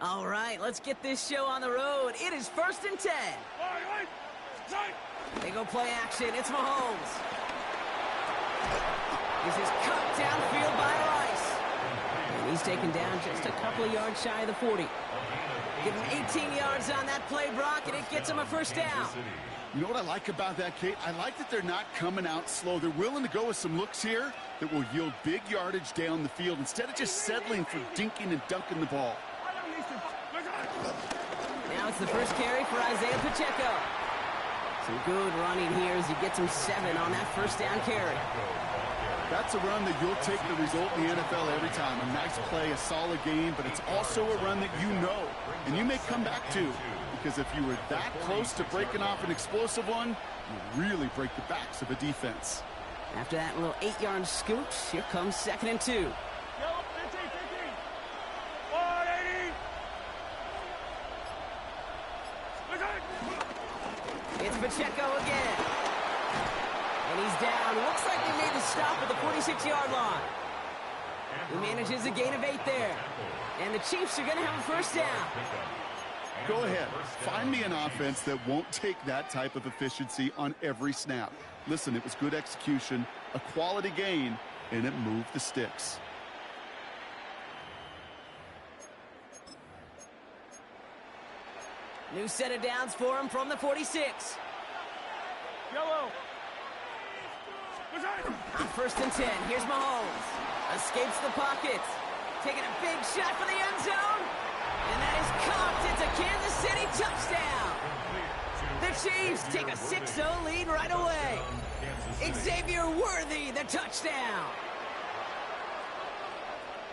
All right, let's get this show on the road. It is 1st and 10. They go play action. It's Mahomes. This is cut downfield by Rice. And he's taken down just a couple of yards shy of the 40. Give him 18 yards on that play, Brock, and it gets him a first down. You know what I like about that, Kate? I like that they're not coming out slow. They're willing to go with some looks here that will yield big yardage down the field instead of just settling for dinking and dunking the ball. Now it's the first carry for Isaiah Pacheco. Some good running here as he gets him 7 on that first down carry. That's a run that you'll take the result in the NFL every time. A nice play, a solid game, but it's also a run that you know, and you may come back to, because if you were that close to breaking off an explosive one, you really break the backs of a defense. After that little 8-yard scoot, here comes 2nd and 2. It's Pacheco again. And he's down. Looks like they made the stop at the 46-yard line. He manages a gain of 8 there. And the Chiefs are going to have a first down. Go ahead. Find me an offense that won't take that type of efficiency on every snap. Listen, it was good execution, a quality gain, and it moved the sticks. New set of downs for him from the 46. Yellow. On 1st and 10, here's Mahomes. Escapes the pocket. Taking a big shot for the end zone. And that is caught. It's a Kansas City touchdown. The Chiefs take a 6-0 lead right away. Xavier Worthy, the touchdown.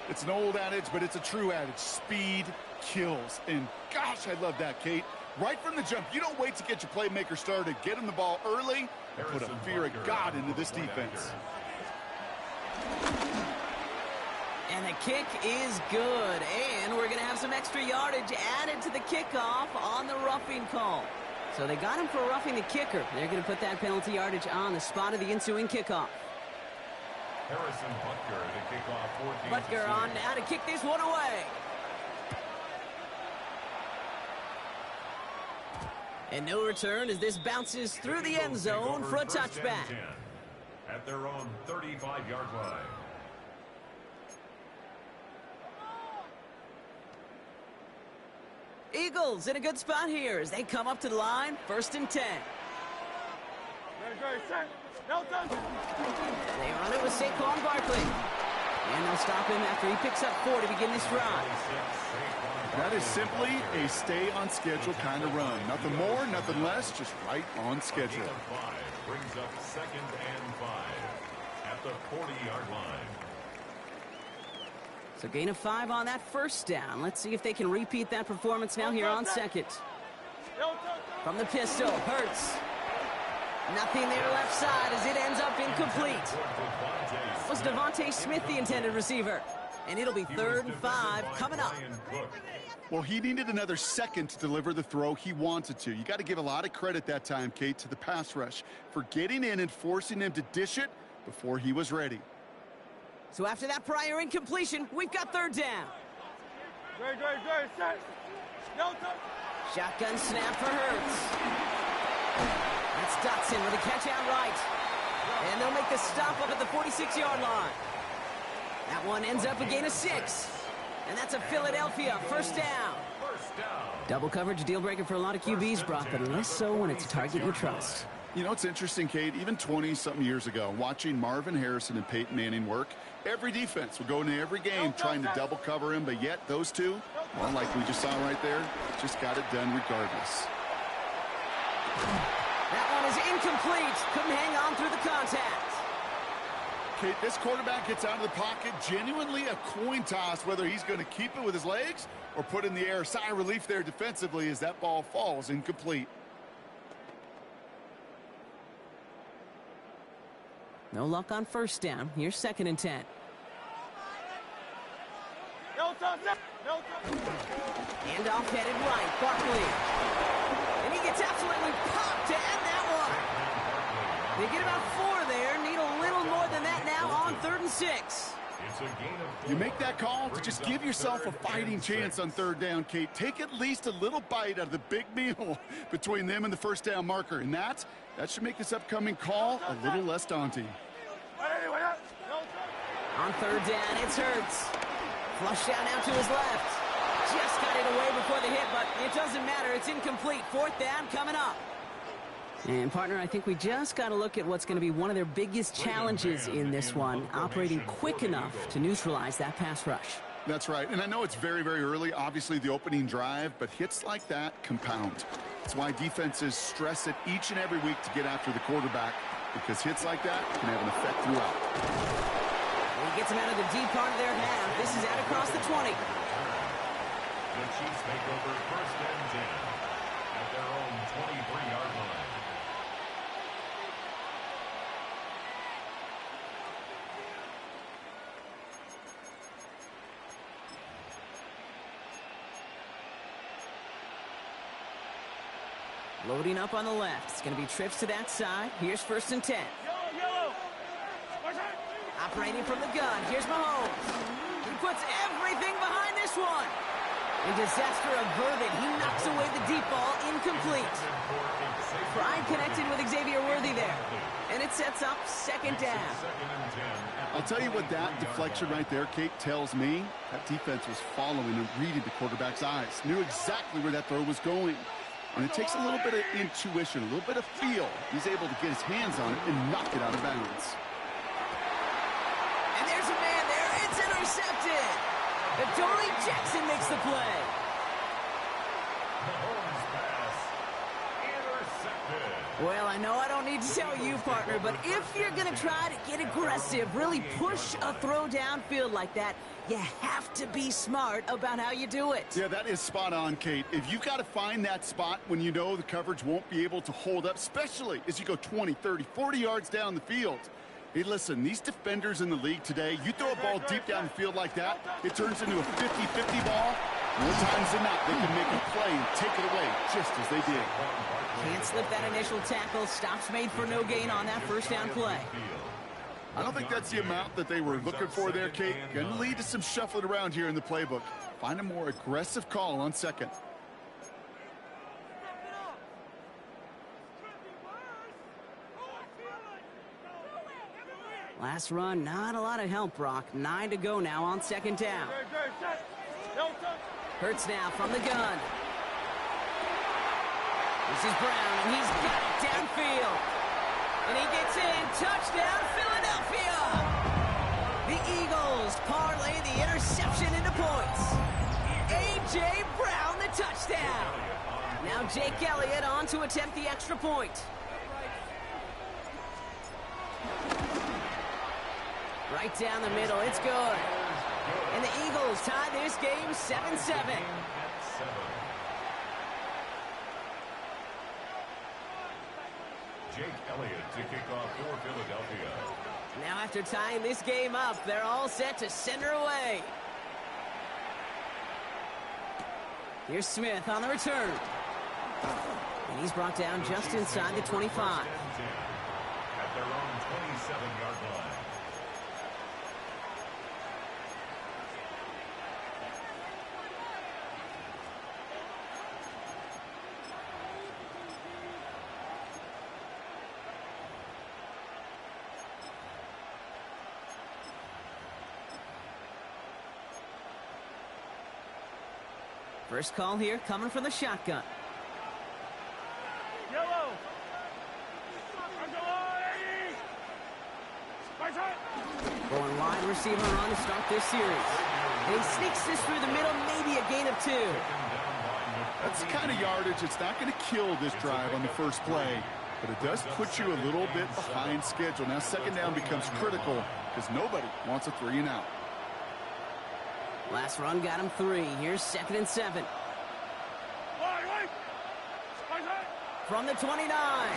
It's an old adage, but it's a true adage. Speed kills. And gosh, I love that, Kate. Right from the jump, you don't wait to get your playmaker started. Get him the ball early and put a fear of God into this defense. And the kick is good. And we're going to have some extra yardage added to the kickoff on the roughing call. So they got him for roughing the kicker. They're going to put that penalty yardage on the spot of the ensuing kickoff. Harrison Butker to kick off 14. Butker on now to kick this one away. And no return as this bounces through the end zone for a touchback. At their own 35-yard line. Eagles in a good spot here as they come up to the line, 1st and 10. They run it with Saquon Barkley. And they'll stop him after he picks up 4 to begin this drive. That is simply a stay-on-schedule kind of run. Nothing more, nothing less, just right on schedule. Brings up 2nd and 5 at the 40-yard line. So gain of 5 on that first down. Let's see if they can repeat that performance now here on 2nd. From the pistol, Hurts. Nothing there left side as it ends up incomplete. Was Devontae Smith the intended receiver? And it'll be 3rd and 5 coming up. Well, he needed another second to deliver the throw he wanted to. You got to give a lot of credit that time, Kate, to the pass rush for getting in and forcing him to dish it before he was ready. So after that prior incompletion, we've got 3rd down. Shotgun snap for Hurts. That's Dotson with a catch out right. And they'll make the stop up at the 46-yard line. That one ends up a gain of 6. And that's a Philadelphia first down. Double coverage, deal breaker for a lot of QBs, Brock, but less so when it's a target you trust. You know, it's interesting, Kate, even 20-something years ago, watching Marvin Harrison and Peyton Manning work, every defense would go into every game trying to double cover him, but yet those two, well, like we just saw right there, just got it done regardless. That one is incomplete. Couldn't hang on through the contact. Kate, this quarterback gets out of the pocket, genuinely a coin toss, whether he's going to keep it with his legs or put in the air. Sigh of relief there defensively as that ball falls incomplete. No luck on first down. Here's 2nd and 10. Handoff headed right. Barkley. And he gets absolutely popped to end that one. They get about 4 there. Need a little more than that now on 3rd and 6. It's You make that call to just give yourself a fighting chance on third down, Kate. Take at least a little bite out of the big meal between them and the first down marker. And that should make this upcoming call a little less daunting. On third down, it's Hurts. Flush down out to his left. Just got it away before the hit, but it doesn't matter. It's incomplete. Fourth down coming up. And, partner, I think we just got to look at what's going to be one of their biggest challenges in this one, operating quick enough to neutralize that pass rush. That's right. And I know it's very, very early, obviously the opening drive, but hits like that compound. That's why defenses stress it each and every week to get after the quarterback, because hits like that can have an effect throughout. He gets him out of the deep part of their half. This is out across the 20. The Chiefs make over first and 10 at their own 23-yard line. Loading up on the left. It's going to be trips to that side. Here's first and 10. Yellow. Operating from the gun. Here's Mahomes. He puts everything behind this one. And disaster averted. He knocks away the deep ball. Incomplete. Pride connected with Xavier Worthy there. And it sets up second down. I'll tell you what that deflection right there, Kate, tells me. That defense was following and reading the quarterback's eyes. Knew exactly where that throw was going. And it takes a little bit of intuition, a little bit of feel. He's able to get his hands on it and knock it out of bounds. And there's a man there. It's intercepted. Adoree Jackson makes the play. Mahomes pass intercepted. Well, I know I don't need to tell you, partner, but if you're going to try to get aggressive, really push a throw downfield like that, you have to be smart about how you do it. Yeah, that is spot on, Kate. If you've got to find that spot when you know the coverage won't be able to hold up, especially as you go 20, 30, 40 yards down the field. Hey, listen, these defenders in the league today, you throw a ball deep down the field like that, it turns into a 50-50 ball. More times than not, they can make a play and take it away just as they did. Can't slip that initial tackle. Stops made for no gain on that first down play. I don't think that's the amount that they were looking for there, Kate. Going to lead to some shuffling around here in the playbook. Find a more aggressive call on second. Last run, not a lot of help, Brock. 9 to go now on second down. Hurts now from the gun. This is Brown, and he's got it downfield. And he gets in. Touchdown, Philadelphia! The Eagles parlay the interception into points. A.J. Brown, the touchdown. Now Jake Elliott on to attempt the extra point. Right down the middle, it's good. And the Eagles tie this game 7-7. Jake Elliott to kick off for Philadelphia. Now after tying this game up, they're all set to send her away. Here's Smith on the return. And he's brought down just inside the 25. At their own 27-yard line. First call here coming from the shotgun. Yellow. Going wide receiver run to start this series. And he sneaks this through the middle, maybe a gain of 2. That's the kind of yardage that's not going to kill this drive on the first play, but it does put you a little bit behind schedule. Now second down becomes critical because nobody wants a 3 and out. Last run got him 3. Here's second and 7. From the 29. Called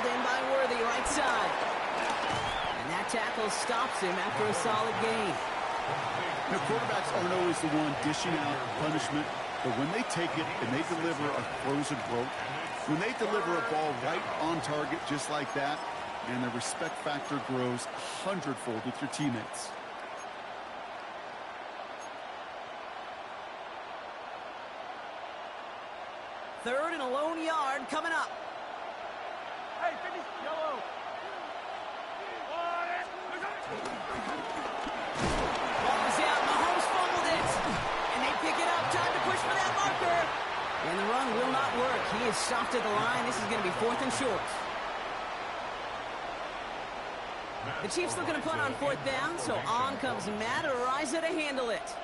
in by Worthy, right side. And that tackle stops him after a solid gain. Now, quarterbacks aren't always the one dishing out punishment, but when they take it and they deliver a frozen rope, when they deliver a ball right on target just like that, and the respect factor grows 100-fold with your teammates. Third and a lone yard coming up. Hey, finish yellow. Ball is out. Mahomes fumbled it. And they pick it up. Time to push for that marker. And the run will not work. He is stopped at the line. This is going to be 4th and short. The Chiefs looking to punt on 4th down, so on comes Matt Ariza to handle it.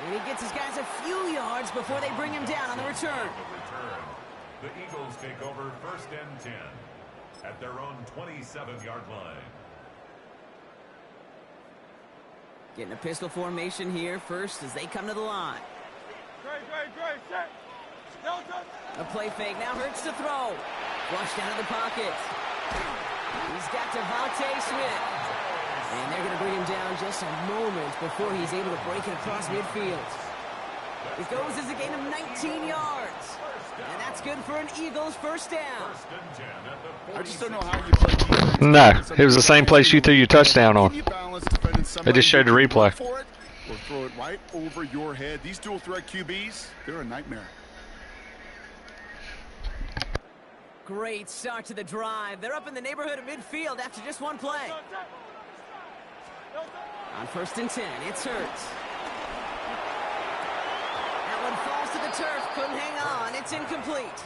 And he gets his guys a few yards before they bring him down on the return. The Eagles take over 1st and 10 at their own 27-yard line. Getting a pistol formation here first as they come to the line. Set. A play fake. Now Hurts to throw. Flushed out of the pocket. He's got Devontae Smith. And they're going to bring him down just a moment before he's able to break it across midfield. It goes as a gain of 19 yards. And that's good for an Eagles 1st down. I just don't know how you play defense. No, it was the same place you threw your touchdown on. They just showed the replay. Or throw it right over your head. These dual threat QBs, they're a nightmare. Great start to the drive. They're up in the neighborhood of midfield after just one play. On 1st and 10, it's Hurts. That one falls to the turf. Couldn't hang on. It's incomplete.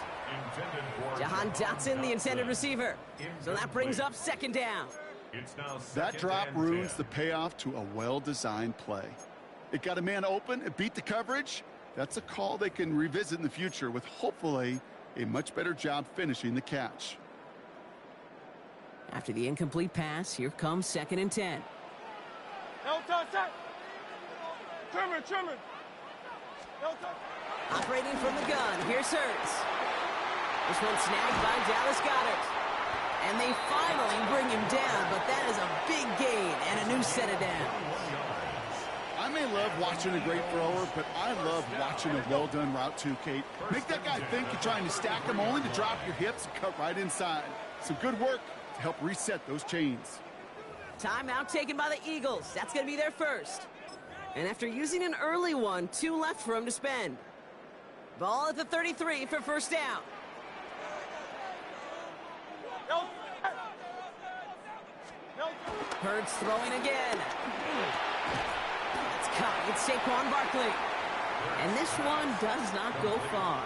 Jahan Dotson, the intended receiver. So that brings up 2nd down. That drop ruins the payoff to a well-designed play. It got a man open, it beat the coverage. That's a call they can revisit in the future with hopefully a much better job finishing the catch. After the incomplete pass, here comes 2nd and 10. Trimmer. Operating from the gun, here's Hurts. This one snagged by Dallas Goedert. And they finally bring him down, but that is a big gain and a new set of downs. I may love watching a great thrower, but I love watching a well-done route too, Kate. Make that guy think you're trying to stack him, only to drop your hips and cut right inside. Some good work to help reset those chains. Timeout taken by the Eagles. That's going to be their first. And after using an early one, 2 left for him to spend. Ball at the 33 for 1st down. Hurts throwing again. It's caught. It's Saquon Barkley. And this one does not go far.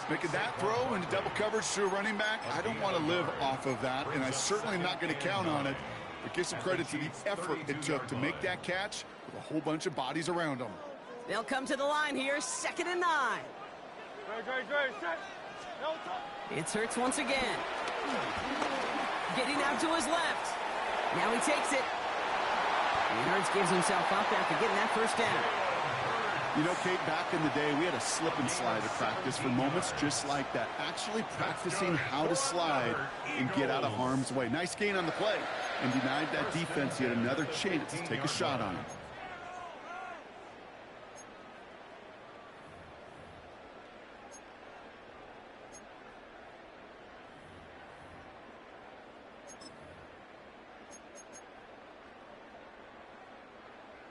Making that throw into double coverage to a running back, I don't want to live off of that, and I'm certainly not going to count on it. But give some credit to the effort it took to make that catch with a whole bunch of bodies around him. They'll come to the line here, 2nd and 9. It's Hurts once again. Getting out to his left. Now he takes it. And Hurts gives himself up after getting that 1st down. You know, Kate, back in the day, we had a slip and slide at practice for moments just like that. Actually practicing how to slide and get out of harm's way. Nice gain on the play. And denied that defense yet another chance to take a shot on him.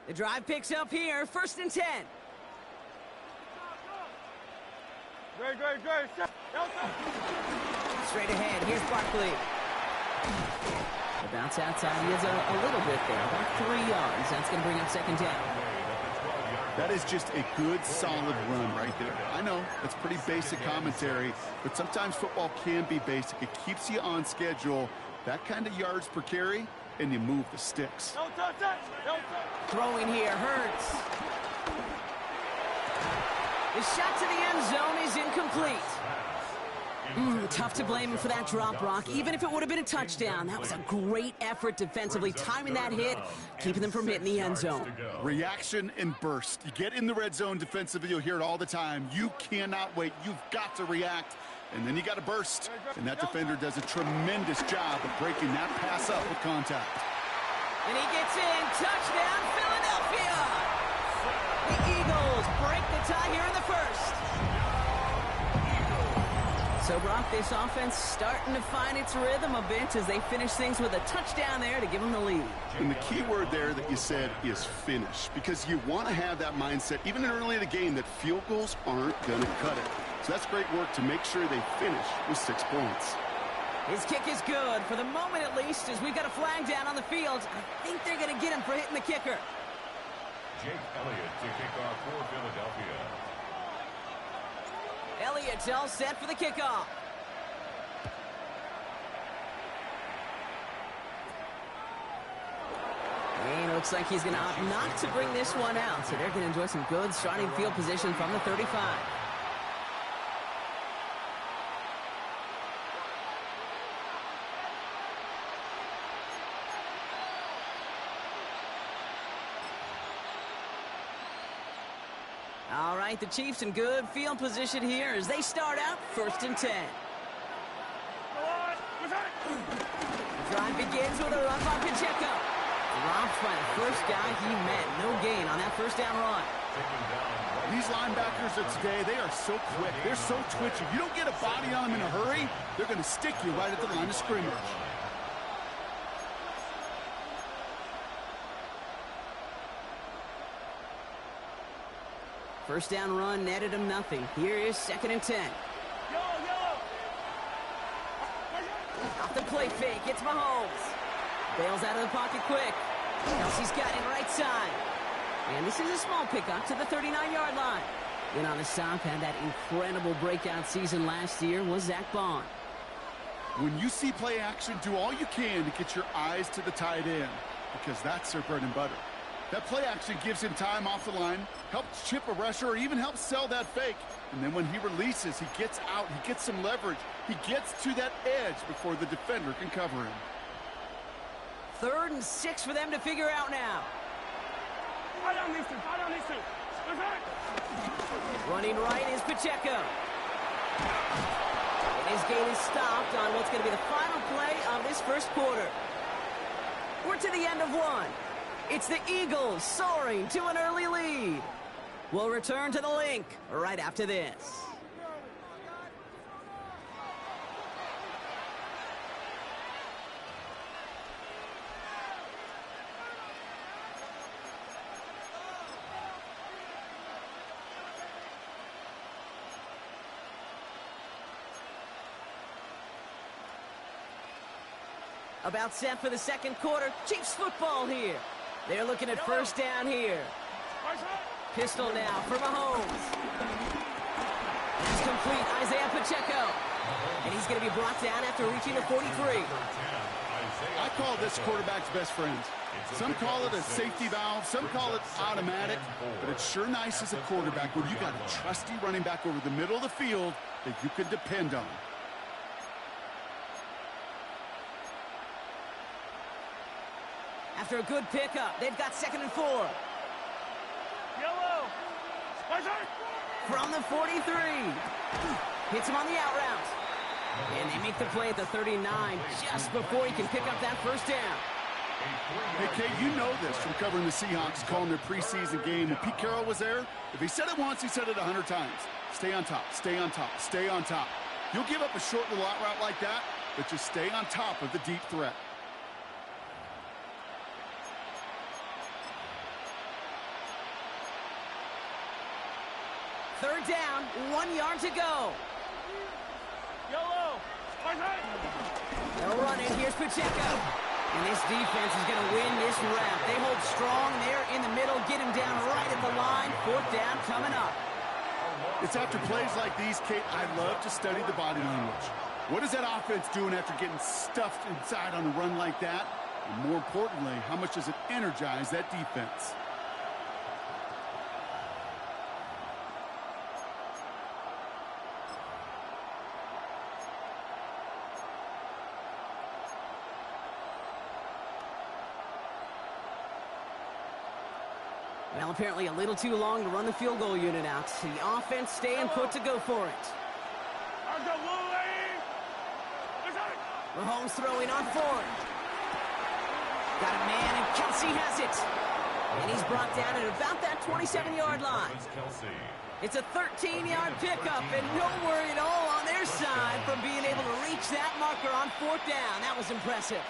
The drive picks up here, 1st and 10. Straight ahead, here's Barkley. The bounce outside, he has a little bit there, about 3 yards. That's going to bring up 2nd down. That is just a good, solid run right there. I know, it's pretty basic commentary, but sometimes football can be basic. It keeps you on schedule, that kind of yards per carry, and you move the sticks. Throwing here, Hurts. The shot to the end zone is incomplete. Tough to blame him for that drop, Brock. Even if it would have been a touchdown, that was a great effort defensively, timing that hit, keeping them from hitting the end zone. Reaction and burst. You get in the red zone defensively, you'll hear it all the time. You cannot wait. You've got to react, and then you got to burst. And that defender does a tremendous job of breaking that pass up with contact. And he gets in. Touchdown, Philadelphia! The Eagles Eagles break the tie here in the first. So, Brock, this offense starting to find its rhythm a bit as they finish things with a touchdown there to give them the lead. And the key word there that you said is finish, because you want to have that mindset, even early in the game, that field goals aren't going to cut it. So that's great work to make sure they finish with 6 points. His kick is good, for the moment at least, as we've got a flag down on the field. I think they're going to get him for hitting the kicker. Jake Elliott to kick off for Philadelphia. Elliott's all set for the kickoff. And it looks like he's going to opt not to bring this one out, so they're going to enjoy some good starting field position from the 35. All right, the Chiefs in good field position here as they start out 1st and 10. The drive begins with a run by Pacheco. Dropped by the first guy he met. No gain on that first down run. These linebackers of today, they are so quick. They're so twitchy. You don't get a body on them in a hurry, they're going to stick you right at the line of scrimmage. First down run netted him nothing. Here is 2nd and 10. Off the play fake, it's Mahomes. Bails out of the pocket quick. Kelsey's got it right side. And this is a small pickup to the 39-yard line. In on the stop, had that incredible breakout season last year was Zach Bond. When you see play action, do all you can to get your eyes to the tight end, because that's their bread and butter. That play action gives him time off the line, helps chip a rusher, or even helps sell that fake. And then when he releases, he gets out, he gets some leverage. He gets to that edge before the defender can cover him. 3rd and 6 for them to figure out now. Running right is Pacheco. And his gain is stopped on what's going to be the final play of this first quarter. We're to the end of one. It's the Eagles soaring to an early lead. We'll return to the link right after this. About set for the second quarter. Chiefs football here. They're looking at first down here. Pistol now for Mahomes. It's complete, Isaiah Pacheco. And he's going to be brought down after reaching the 43. I call this quarterback's best friend. Some call it a safety valve, some call it automatic, but it's sure nice as a quarterback when you got a trusty running back over the middle of the field that you can depend on. After a good pickup, they've got 2nd and 4. From the 43. Hits him on the out route. And they make the play at the 39 just before he can pick up that first down. Hey, Kate, you know this from covering the Seahawks, calling their preseason game. When Pete Carroll was there, if he said it once, he said it 100 times. Stay on top, stay on top, stay on top. You'll give up a short little out route like that, but just stay on top of the deep threat. Third down, 1 yard to go. They'll run it. Here's Pacheco. And this defense is going to win this round. They hold strong there in the middle, get him down right at the line. 4th down coming up. It's after plays like these, Kate, I love to study the body language. What is that offense doing after getting stuffed inside on a run like that? And more importantly, how much does it energize that defense? Well, apparently a little too long to run the field goal unit out. The offense staying put to go for it. Mahomes throwing on 4. Got a man, and Kelsey has it. And he's brought down at about that 27-yard line. It's a 13-yard pickup, and no worry at all on their side from being able to reach that marker on 4th down. That was impressive.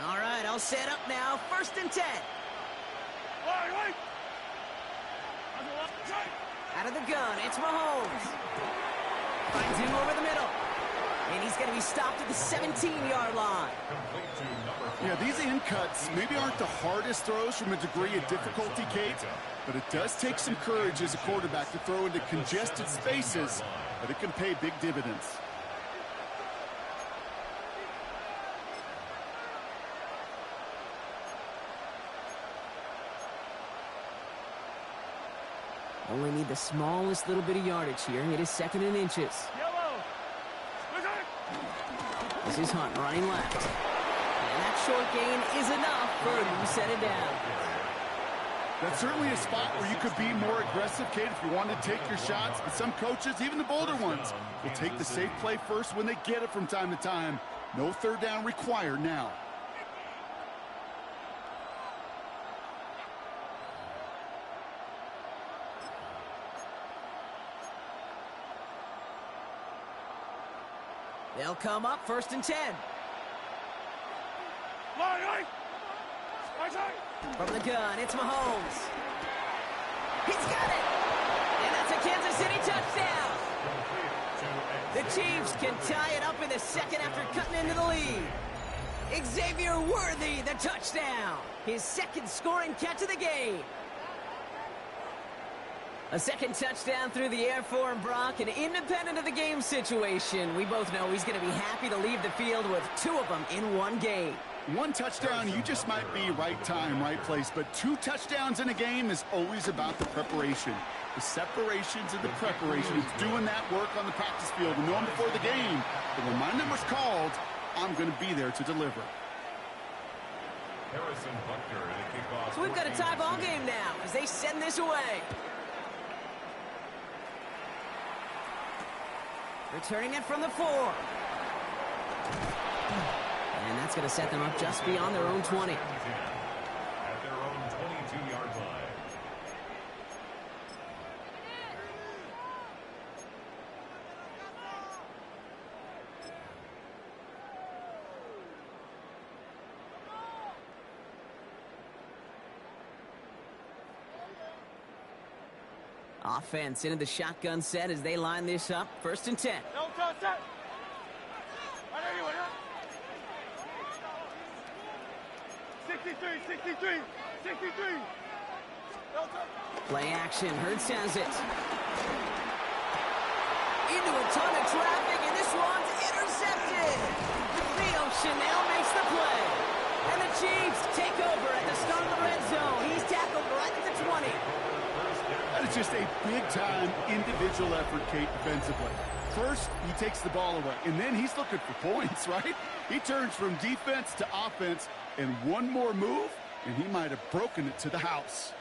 All right, I'll set up now. 1st and 10. Out of the gun, it's Mahomes. Finds him over the middle. And he's going to be stopped at the 17-yard line. Yeah, these in cuts maybe aren't the hardest throws from a degree of difficulty, Kate, but it does take some courage as a quarterback to throw into congested spaces, but it can pay big dividends. Only need the smallest little bit of yardage here. It is 2nd and inches. This is Hunt running left. And that short gain is enough for him to set it down. That's certainly a spot where you could be more aggressive, Kate, if you want to take your shots. But some coaches, even the bolder ones, will take the safe play first when they get it from time to time. No 3rd down required now. They'll come up 1st and 10. From the gun, it's Mahomes. He's got it! And that's a Kansas City touchdown! The Chiefs can tie it up in the 2nd after cutting into the lead. Xavier Worthy, the touchdown! His 2nd scoring catch of the game. A 2nd touchdown through the air for him, Brock, and independent of the game situation, we both know he's going to be happy to leave the field with 2 of them in one game. 1 touchdown, you just might be right time, right place, but 2 touchdowns in a game is always about the preparation. The separations and the preparation. It's doing that work on the practice field and knowing before the game that when my number's called, I'm going to be there to deliver. So we've got a tie ball game now as they send this away. Returning it from the 4. And that's going to set them up just beyond their own 20. At their own 22-yard line. Offense into the shotgun set as they line this up. 1st and 10. Play action. Hurts has it. Into a ton of traffic, and this one's intercepted. Theo Chanel makes the play. And the Chiefs take over at the start of the red zone. He's tackled right at the 20. That is just a big-time individual effort, Kate, defensively. First, he takes the ball away, and then he's looking for points, right? He turns from defense to offense, and one more move, and he might have broken it to the house.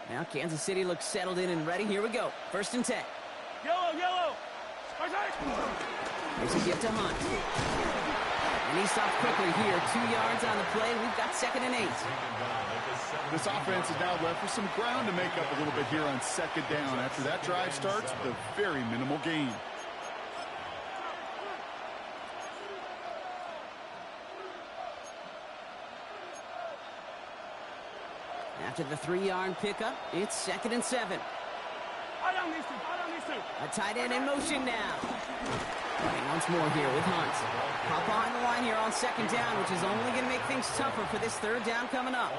Now Kansas City looks settled in and ready. Here we go. 1st and 10. Yellow. Here's a gift to Hunt. And he stops quickly here. 2 yards on the play. We've got 2nd and 8. This offense is now left with some ground to make up a little bit here on 2nd down after that drive starts with a very minimal gain. After the 3-yard pickup, it's 2nd and 7. A tight end in motion now. Running once more here with Hunt. Hop on the line here on 2nd down, which is only going to make things tougher for this 3rd down coming up.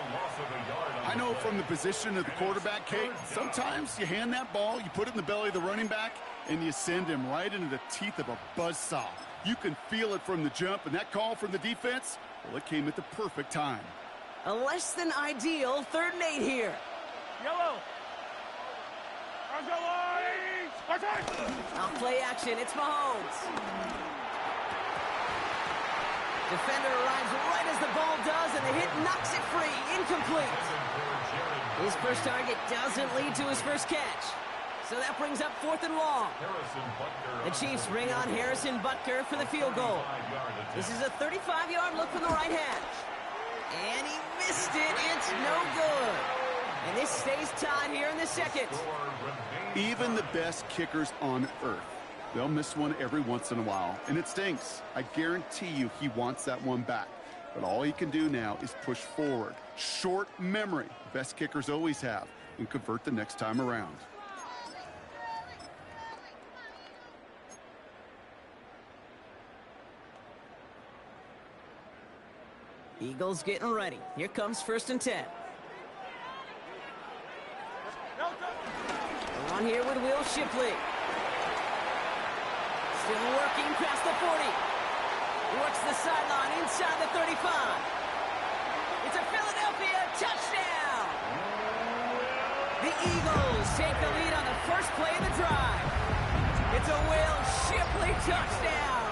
I know from the position of the quarterback, Kate, sometimes you hand that ball, you put it in the belly of the running back, and you send him right into the teeth of a buzzsaw. You can feel it from the jump, and that call from the defense, well, it came at the perfect time. A less than ideal 3rd and 8 here. Yellow. Off play action, it's Mahomes. Defender arrives right as the ball does, and the hit knocks it free. Incomplete. His first target doesn't lead to his first catch. So that brings up 4th and long. The Chiefs bring on Harrison Butker for the field goal. This is a 35-yard look from the right hash. And he missed it. It's no good. And this stays tied here in the second. Even the best kickers on earth, they'll miss one every once in a while, and it stinks. I guarantee you he wants that one back. But all he can do now is push forward. Short memory, best kickers always have, and convert the next time around. Eagles getting ready. Here comes 1st and 10. We're on here with Will Shipley. Still working past the 40. Works the sideline inside the 35. It's a Philadelphia touchdown. The Eagles take the lead on the first play of the drive. It's a Will Shipley touchdown.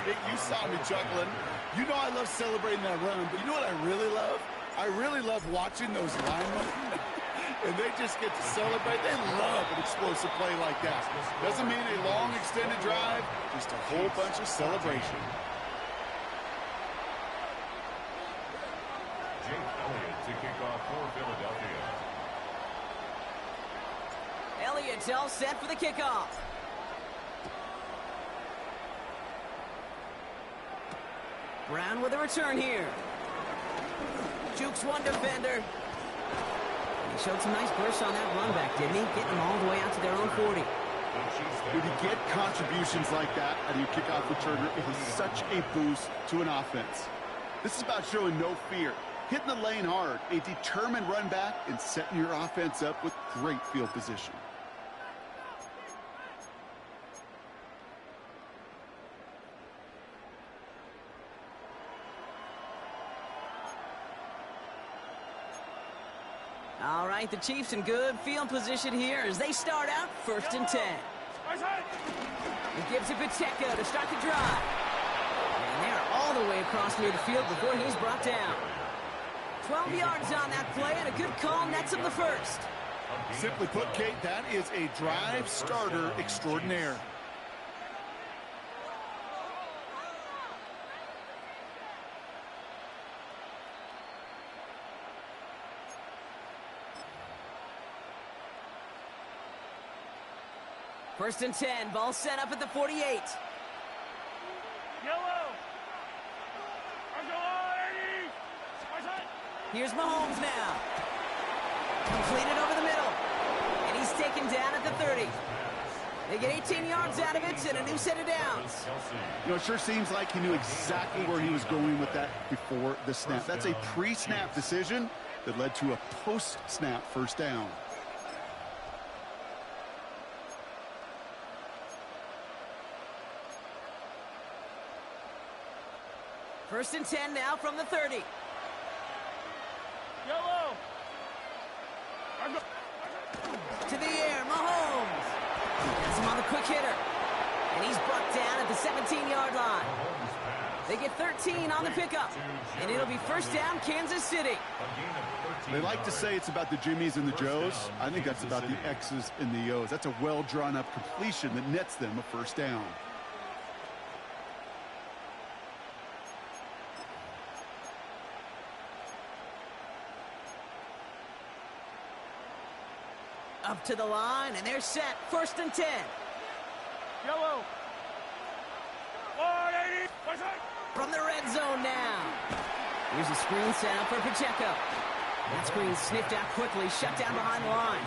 You saw me chuckling. You know I love celebrating that run, but you know what I really love? I really love watching those linemen. And they just get to celebrate. They love an explosive play like that. Doesn't mean a long extended drive, just a whole bunch of celebration. Jake Elliott to kick off for Philadelphia. Elliott's all set for the kickoff. Brown with a return here. Jukes one defender. He showed some nice bursts on that run back, didn't he? Getting them all the way out to their own 40. When you get contributions like that out of your kickoff returner, it is such a boost to an offense. This is about showing no fear, hitting the lane hard, a determined run back, and setting your offense up with great field position. All right, the Chiefs in good field position here as they start out 1st and 10. He gives it Pacheco to start the drive. And they're all the way across near the field before he's brought down. 12 yards on that play, and a good call nets him the first. Simply put, Kate, that is a drive starter extraordinaire. First and 10, ball set up at the 48. Yellow. Here's Mahomes now. Completed over the middle. And he's taken down at the 30. They get 18 yards out of it and a new set of downs. You know, it sure seems like he knew exactly where he was going with that before the snap. That's a pre-snap decision that led to a post-snap first down. First and 10 now from the 30. Yellow. To the air, Mahomes. Gets him on the quick hitter. And he's brought down at the 17-yard line. They get 13 on the pickup. And it'll be first down, Kansas City. They like to say it's about the Jimmies and the Joes. I think that's about the X's and the O's. That's a well-drawn-up completion that nets them a first down. Up to the line, and they're set. First and 10. Yellow. 180. From the red zone now. Here's a screen set up for Pacheco. That screen sniffed out quickly, shut down behind the line.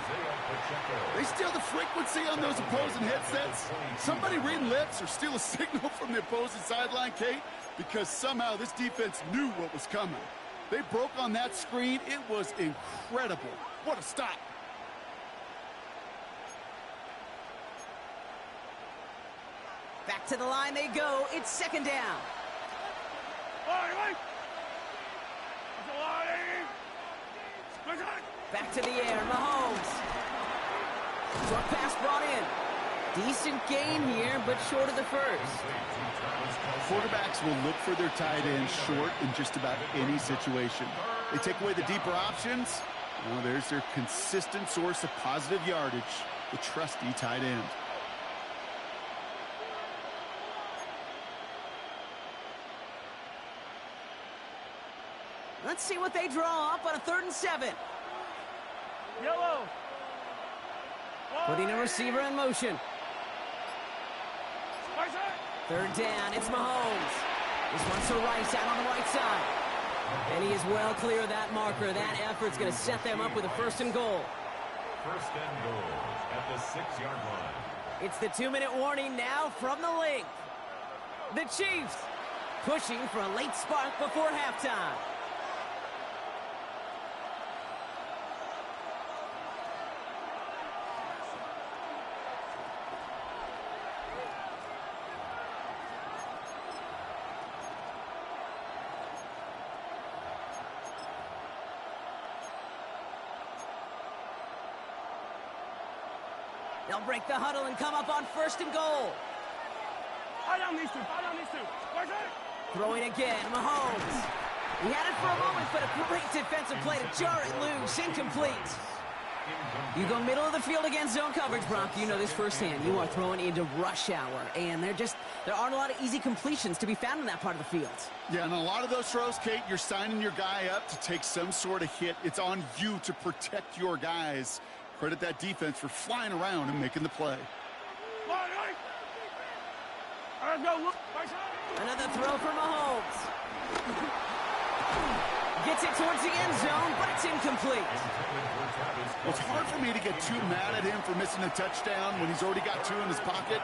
They steal the frequency on those opposing headsets. Somebody reading lips or steal a signal from the opposing sideline, Kate, because somehow this defense knew what was coming. They broke on that screen. It was incredible. What a stop. Back to the line they go. It's second down. Back to the air, Mahomes. Short pass brought in. Decent gain here, but short of the first. Quarterbacks will look for their tight end short in just about any situation. They take away the deeper options. Well, there's their consistent source of positive yardage, the trusty tight end. Let's see what they draw up on a 3rd and 7. Yellow. Putting a receiver in motion. 3rd down, it's Mahomes. This one's to Rice out on the right side. And he is well clear of that marker. That effort's going to set them up with a 1st and goal. 1st and goal at the 6-yard line. It's the 2-minute warning now from the length. The Chiefs pushing for a late spark before halftime. They'll break the huddle and come up on 1st and goal. Throwing again, Mahomes. He had it for a moment, but a great defensive play to jar it loose. Incomplete. You go middle of the field against zone coverage, Brock. You know this firsthand. You are throwing into rush hour, and there aren't a lot of easy completions to be found in that part of the field. Yeah, and a lot of those throws, Kate, you're signing your guy up to take some sort of hit. It's on you to protect your guys. Credit that defense for flying around and making the play. Another throw for Mahomes. Gets it towards the end zone, but it's incomplete. Well, it's hard for me to get too mad at him for missing a touchdown when he's already got 2 in his pocket.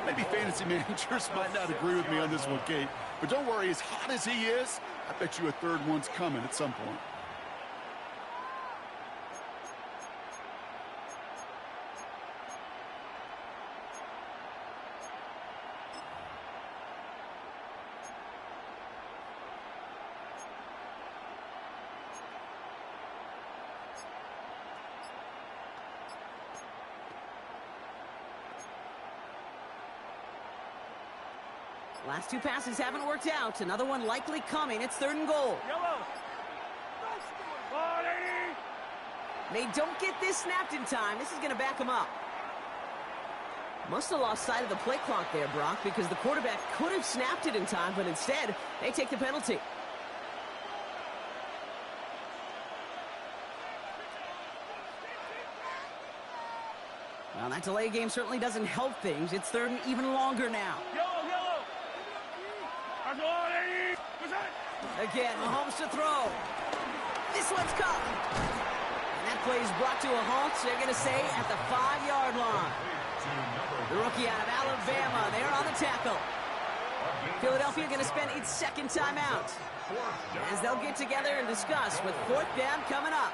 Maybe fantasy managers might not agree with me on this one, Kate. But don't worry, as hot as he is, I bet you a 3rd one's coming at some point. Last 2 passes haven't worked out. Another one likely coming. It's 3rd and goal. Yellow. They don't get this snapped in time. This is going to back them up. Must have lost sight of the play clock there, Brock, because the quarterback could have snapped it in time, but instead, they take the penalty. Well, that delay game certainly doesn't help things. It's 3rd and even longer now. Again, Mahomes to throw. This one's caught. And that play is brought to a halt, so they're going to say at the 5-yard line. The rookie out of Alabama, they're on the tackle. Philadelphia going to spend its 2nd timeout as they'll get together and discuss with 4th down coming up.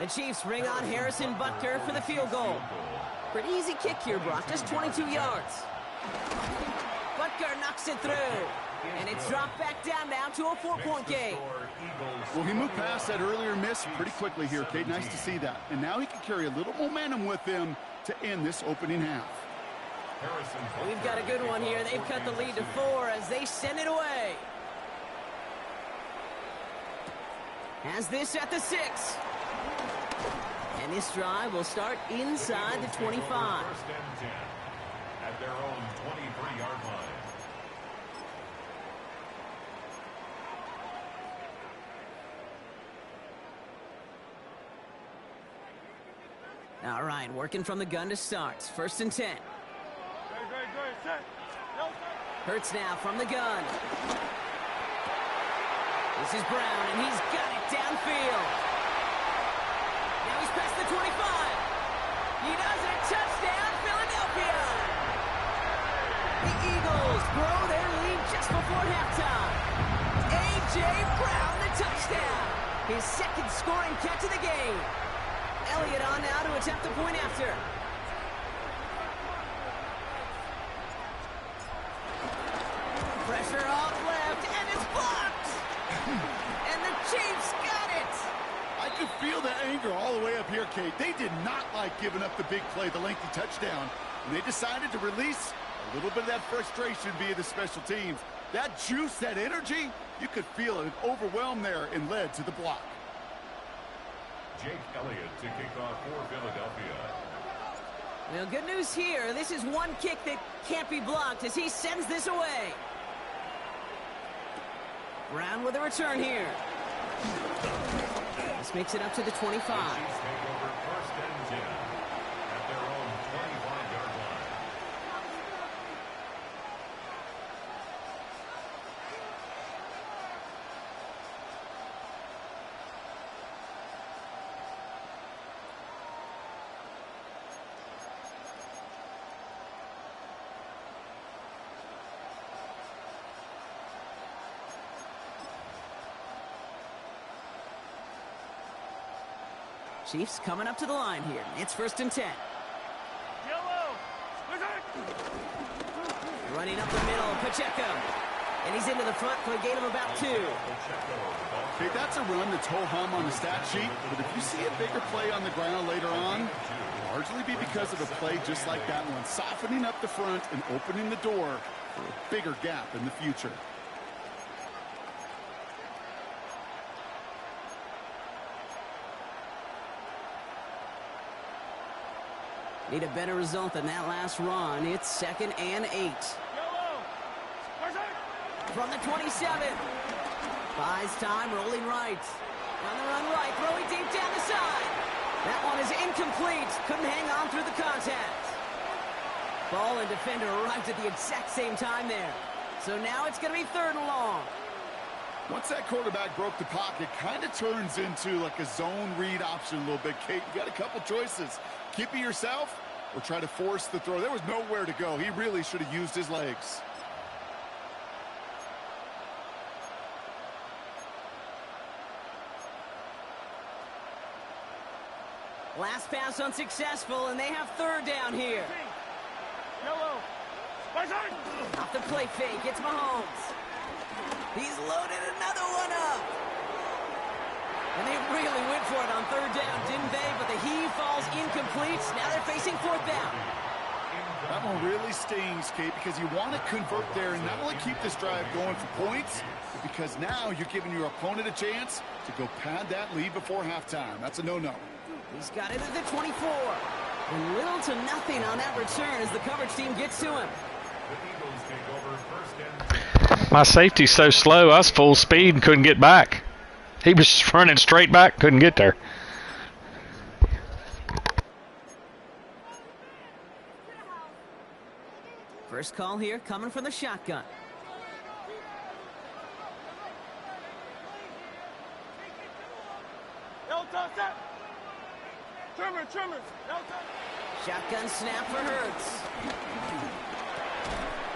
The Chiefs bring on Harrison Butker for the field goal. Pretty easy kick here, Brock, just 22 yards. Butker knocks it through, and it's dropped back down now to a 4-point game. Well, he moved past that earlier miss pretty quickly here, Kate. Nice to see that. And now he can carry a little momentum with him to end this opening half. We've got a good one here. They've cut the lead to 4 as they send it away. Has this at the 6. And this drive will start inside the 25. 1st and 10 at their own 23-yard line. All right, working from the gun to start. 1st and 10. Hurts now from the gun. This is Brown, and he's got it downfield. Now he's past the 25. He does it. Touchdown, Philadelphia. The Eagles grow their lead just before halftime. A.J. Brown, the touchdown. His 2nd scoring catch of the game. Elliott on now to attempt the point after. Pressure off left, and it's blocked. And the Chiefs got it. I can feel the anger all the way up here, Kate. They did not like giving up the big play, the lengthy touchdown, and they decided to release a little bit of that frustration via the special teams. That juice, that energy, you could feel it overwhelmed there and led to the block. Jake Elliott to kick off for Philadelphia. Well, good news here. This is one kick that can't be blocked as he sends this away. Brown with a return here. This makes it up to the 25. Chiefs take over first and 10 at their own 25-yard line. Chiefs coming up to the line here. It's first and 10. Yellow. Running up the middle, Pacheco. And he's into the front for a gain of about 2. Okay, that's a run that's ho-hum on the stat sheet, but if you see a bigger play on the ground later on, it'll largely be because of a play just like that one, softening up the front and opening the door for a bigger gap in the future. Need a better result than that last run. It's second and 8. Yellow. From the 27. Buys time, rolling right. On the run right, throwing deep down the side. That one is incomplete. Couldn't hang on through the contact. Ball and defender arrived at the exact same time there. So now it's going to be third and long. Once that quarterback broke the pocket, kind of turns into like a zone read option a little bit. Kate, you got a couple choices. Keep it yourself or try to force the throw. There was nowhere to go. He really should have used his legs. Last pass unsuccessful, and they have third down here. Yellow. Off the play fake, it's Mahomes. He's loaded another one up. And they really went for it on third down, didn't they? But the heave falls incomplete. Now they're facing fourth down. That one really stings, Kate, because you want to convert there and not only keep this drive going for points, but because now you're giving your opponent a chance to go pad that lead before halftime. That's a no-no. He's got it at the 24. And little to nothing on that return as the coverage team gets to him. The Eagles take over first and 10. My safety's so slow, I was full speed and couldn't get back. He was running straight back, couldn't get there. First call here coming from the shotgun. Trimmer. Shotgun snap for Hurts.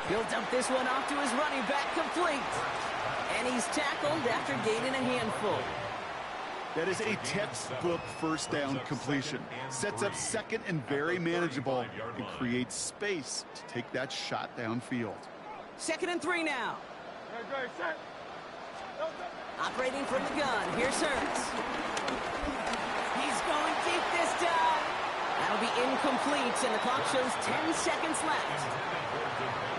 He'll dump this one off to his running back, complete. And he's tackled after gaining a handful. That is a textbook first down completion. Sets up second and very manageable and creates space to take that shot downfield. Second and 3 now. Operating from the gun. Here's Hurts. He's going deep this time. That'll be incomplete, and the clock shows 10 seconds left.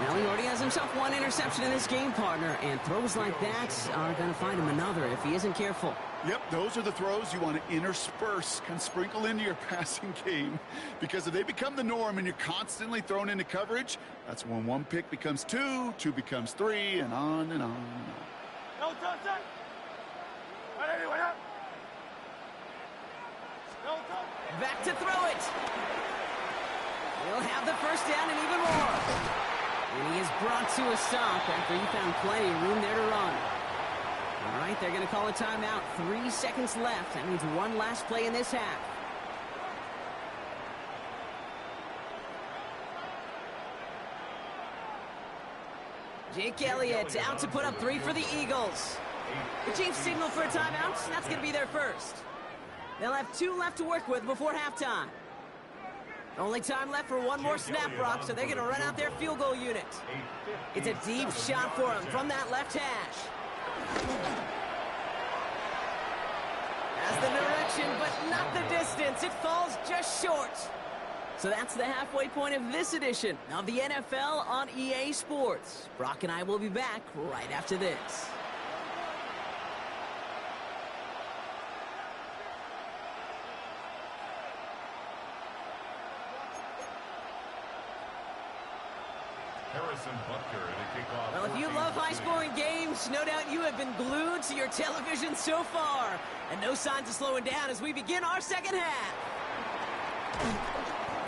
Now he already has himself one interception in this game, partner, and throws like that are going to find him another if he isn't careful. Yep, those are the throws you want to intersperse, kind of sprinkle into your passing game, because if they become the norm and you're constantly thrown into coverage, that's when one pick becomes 2, 2 becomes 3, and on and on and on. Back to throw it. He'll have the first down and even more. And he is brought to a stop after he found plenty of room there to run. All right, they're going to call a timeout. 3 seconds left. That means one last play in this half. Jake Elliott out to put up 3 for the Eagles. The Chiefs signal for a timeout. That's going to be their first. They'll have 2 left to work with before halftime. Only time left for one more snap, Brock, so they're going to run out their field goal unit. It's a deep shot for him from that left hash. As the possession, but not the distance. It falls just short. So that's the halfway point of this edition of the NFL on EA Sports. Brock and I will be back right after this. Well, if you love high-scoring games, no doubt you have been glued to your television so far. And no signs of slowing down as we begin our second half.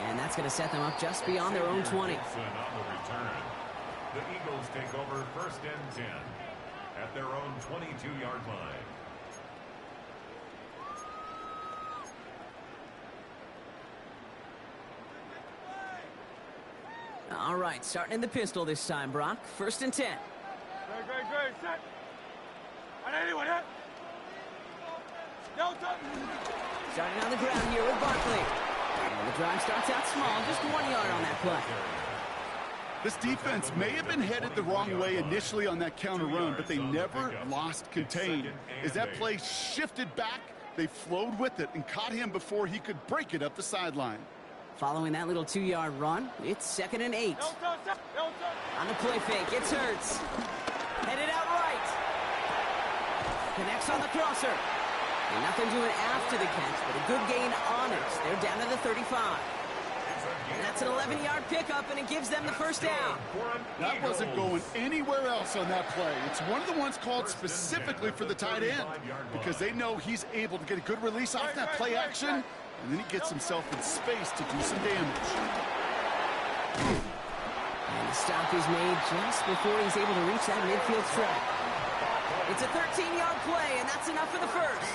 And that's going to set them up just beyond their own 20. The Eagles take over 1st and 10 at their own 22-yard line. All right, starting in the pistol this time, Brock. 1st and 10. Great, set. On anyone, hit. No touch. Starting on the ground here with Barkley. And the drive starts out small, just 1 yard on that play. This defense may have been headed the wrong way initially on that counter run, but they never lost contain. As that play shifted back, they flowed with it and caught him before he could break it up the sideline. Following that little 2-yard run, it's 2nd and 8. No touch. On the play fake, it's Hurts. Headed out right. Connects on the crosser. And nothing doing after the catch, but a good gain on it. They're down to the 35. And that's an 11-yard pickup, and it gives them the first down. That wasn't going anywhere else on that play. It's one of the ones called specifically for the tight end because they know he's able to get a good release off that play action, and then he gets himself in space to do some damage. And the stop is made just before he's able to reach that midfield track. It's a 13-yard play, and that's enough for the first.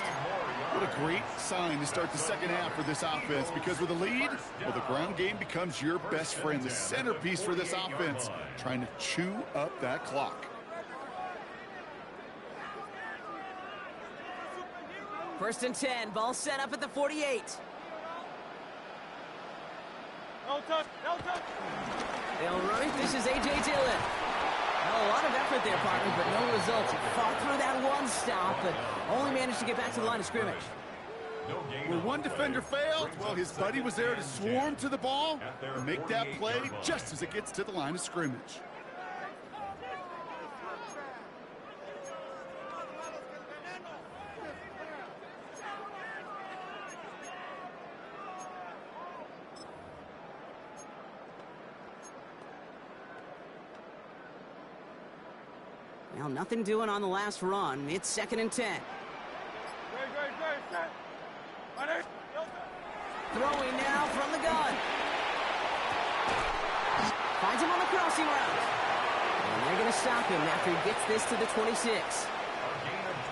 What a great sign to start the second half for this offense, because with a lead, well, the ground game becomes your best friend, the centerpiece for this offense, trying to chew up that clock. 1st and 10, ball set up at the 48. No touch. They'll run it. This is A.J. Dillon. Well, a lot of effort there, partner, but no results. He fought through that one stop, but only managed to get back to the line of scrimmage. Where one defender failed, well, his buddy was there to swarm to the ball and make that play just as it gets to the line of scrimmage. Well, nothing doing on the last run. It's 2nd and 10. Great, set. On it. No touch. Throwing now from the gun. Finds him on the crossing route. And they're going to stop him after he gets this to the 26.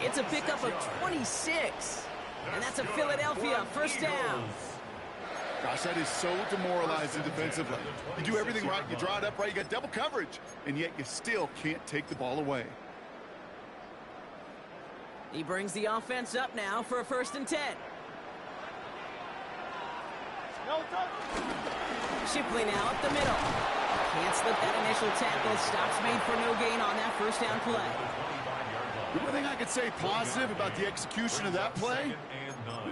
It's a pickup of 26. And that's a Philadelphia first down. Gosh, that is so demoralizing defensively. You do everything right, you draw it up right, you got double coverage, and yet you still can't take the ball away. He brings the offense up now for a 1st and 10. No touch. Shipley now up the middle. Can't slip that initial tackle. Stops made for no gain on that first down play. The only thing I could say positive about the execution of that play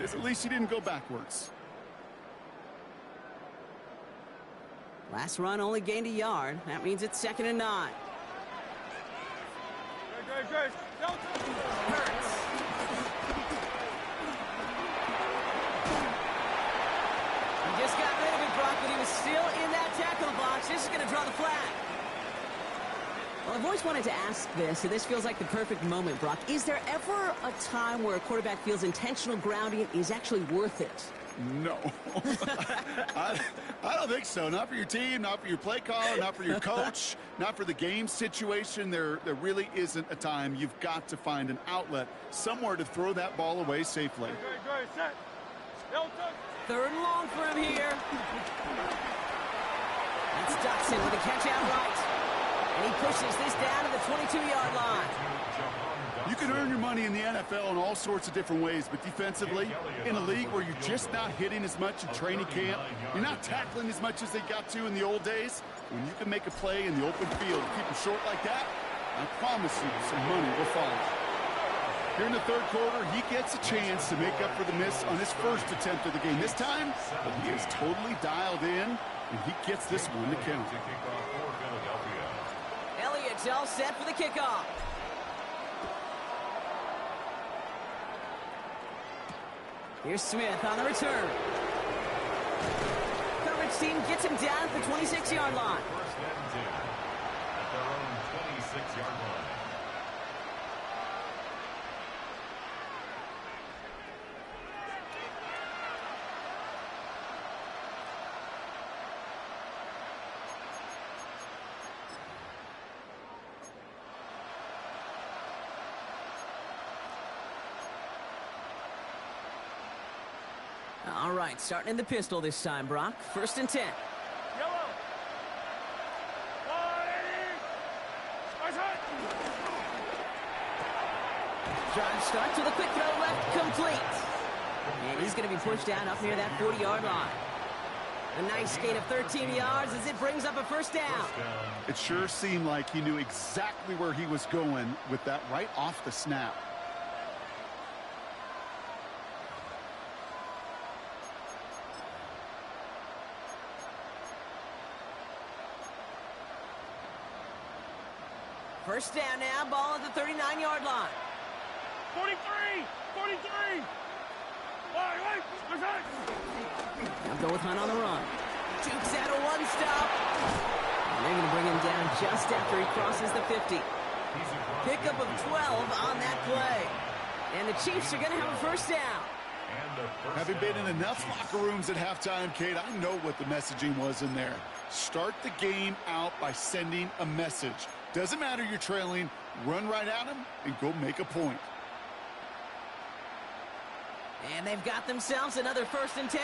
is at least he didn't go backwards. Last run only gained a yard. That means it's 2nd and 9. Great. No touch. Hurts. He just got rid of it, Brock, but he was still in that tackle box. This is going to draw the flag. Well, I've always wanted to ask this, and this feels like the perfect moment, Brock. Is there ever a time where a quarterback feels intentional grounding is actually worth it? No. I don't think so. Not for your team, not for your play caller, not for your coach, not for the game situation. There really isn't a time. You've got to find an outlet, somewhere to throw that ball away safely. Great, set. No touch. 3rd and long for him here. That's Dotson with a catch out right. And he pushes this down to the 22-yard line. You can earn your money in the NFL in all sorts of different ways, but defensively, in a league where you're just not hitting as much in training camp, you're not tackling as much as they got to in the old days, when you can make a play in the open field and keep them short like that, I promise you some money will follow. Here in the third quarter, he gets a chance to make up for the miss on his first attempt of the game. This time, he is totally dialed in, and he gets this one to count. Elliott's all set for the kickoff. Here's Smith on the return. Coverage team gets him down at the 26-yard line. First and 10 at their own 26-yard line. All right, starting in the pistol this time, Brock. First and 10. Yellow. Drive starts with a quick throw left, complete. And he's going to be pushed down up near that 40-yard line. A nice gain of 13 yards as it brings up a first down. It sure seemed like he knew exactly where he was going with that right off the snap. First down now, ball at the 39-yard line. 43. 43. Now go with Hunt on the run. Jukes out a one-stop. And they're going to bring him down just after he crosses the 50. Pickup of 12 on that play. And the Chiefs are going to have a first down. Having been in enough locker rooms at halftime, Kate, I know what the messaging was in there. Start the game out by sending a message. Doesn't matter you're trailing, run right at him and go make a point. And they've got themselves another first and 10.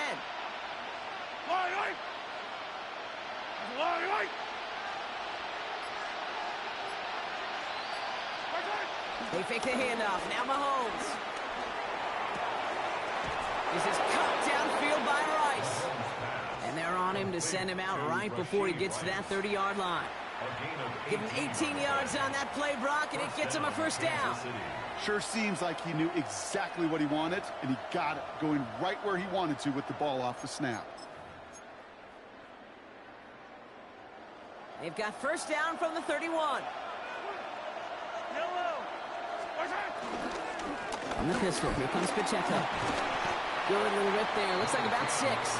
They fake the handoff. Now Mahomes. This is cut downfield by Rice. And they're on him to send him out right before he gets to that 30-yard line. Give him 18 yards on that play, Brock, and it gets him a first down. Sure seems like he knew exactly what he wanted, and he got it, going right where he wanted to with the ball off the snap. They've got first down from the 31. On the pistol, here comes Pacheco. Good little rip there, looks like about 6.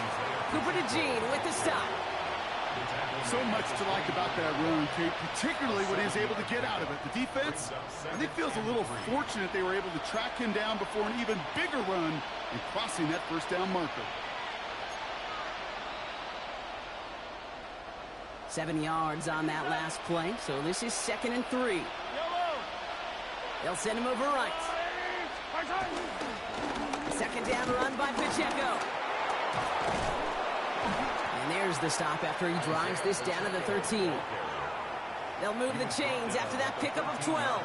Cooper to Gene with the stop. So much to like about that run, Kate, particularly when he was able to get out of it. The defense, I think, feels a little fortunate they were able to track him down before an even bigger run and crossing that first down marker. 7 yards on that last play, so this is 2nd and 3. They'll send him over right. Second down run by Pacheco. And there's the stop after he drives this down to the 13. They'll move the chains after that pickup of 12.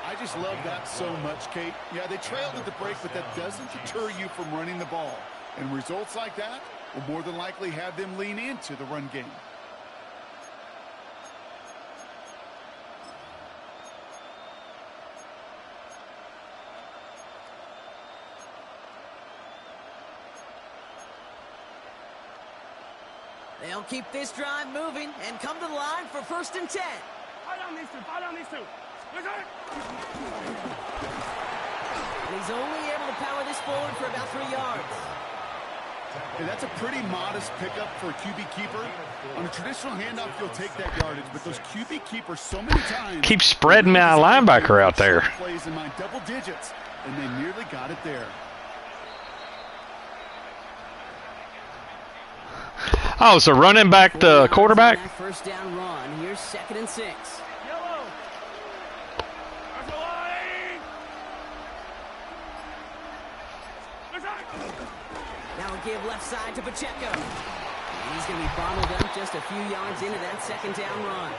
I just love that so much, Kate. Yeah, they trailed at the break, but that doesn't deter you from running the ball. And results like that will more than likely have them lean into the run game. They'll keep this drive moving and come to the line for 1st and 10. And he's only able to power this forward for about 3 yards. And that's a pretty modest pickup for a QB keeper. On a traditional handoff, you'll take that yardage, but those QB keepers so many times keep spreading my linebacker out there. Plays in my double digits, and they nearly got it there. Oh, so running back the quarterback? First down run. Here's 2nd and 6. Now we'll give left side to Pacheco. And he's going to be bottled up just a few yards into that 2nd down run.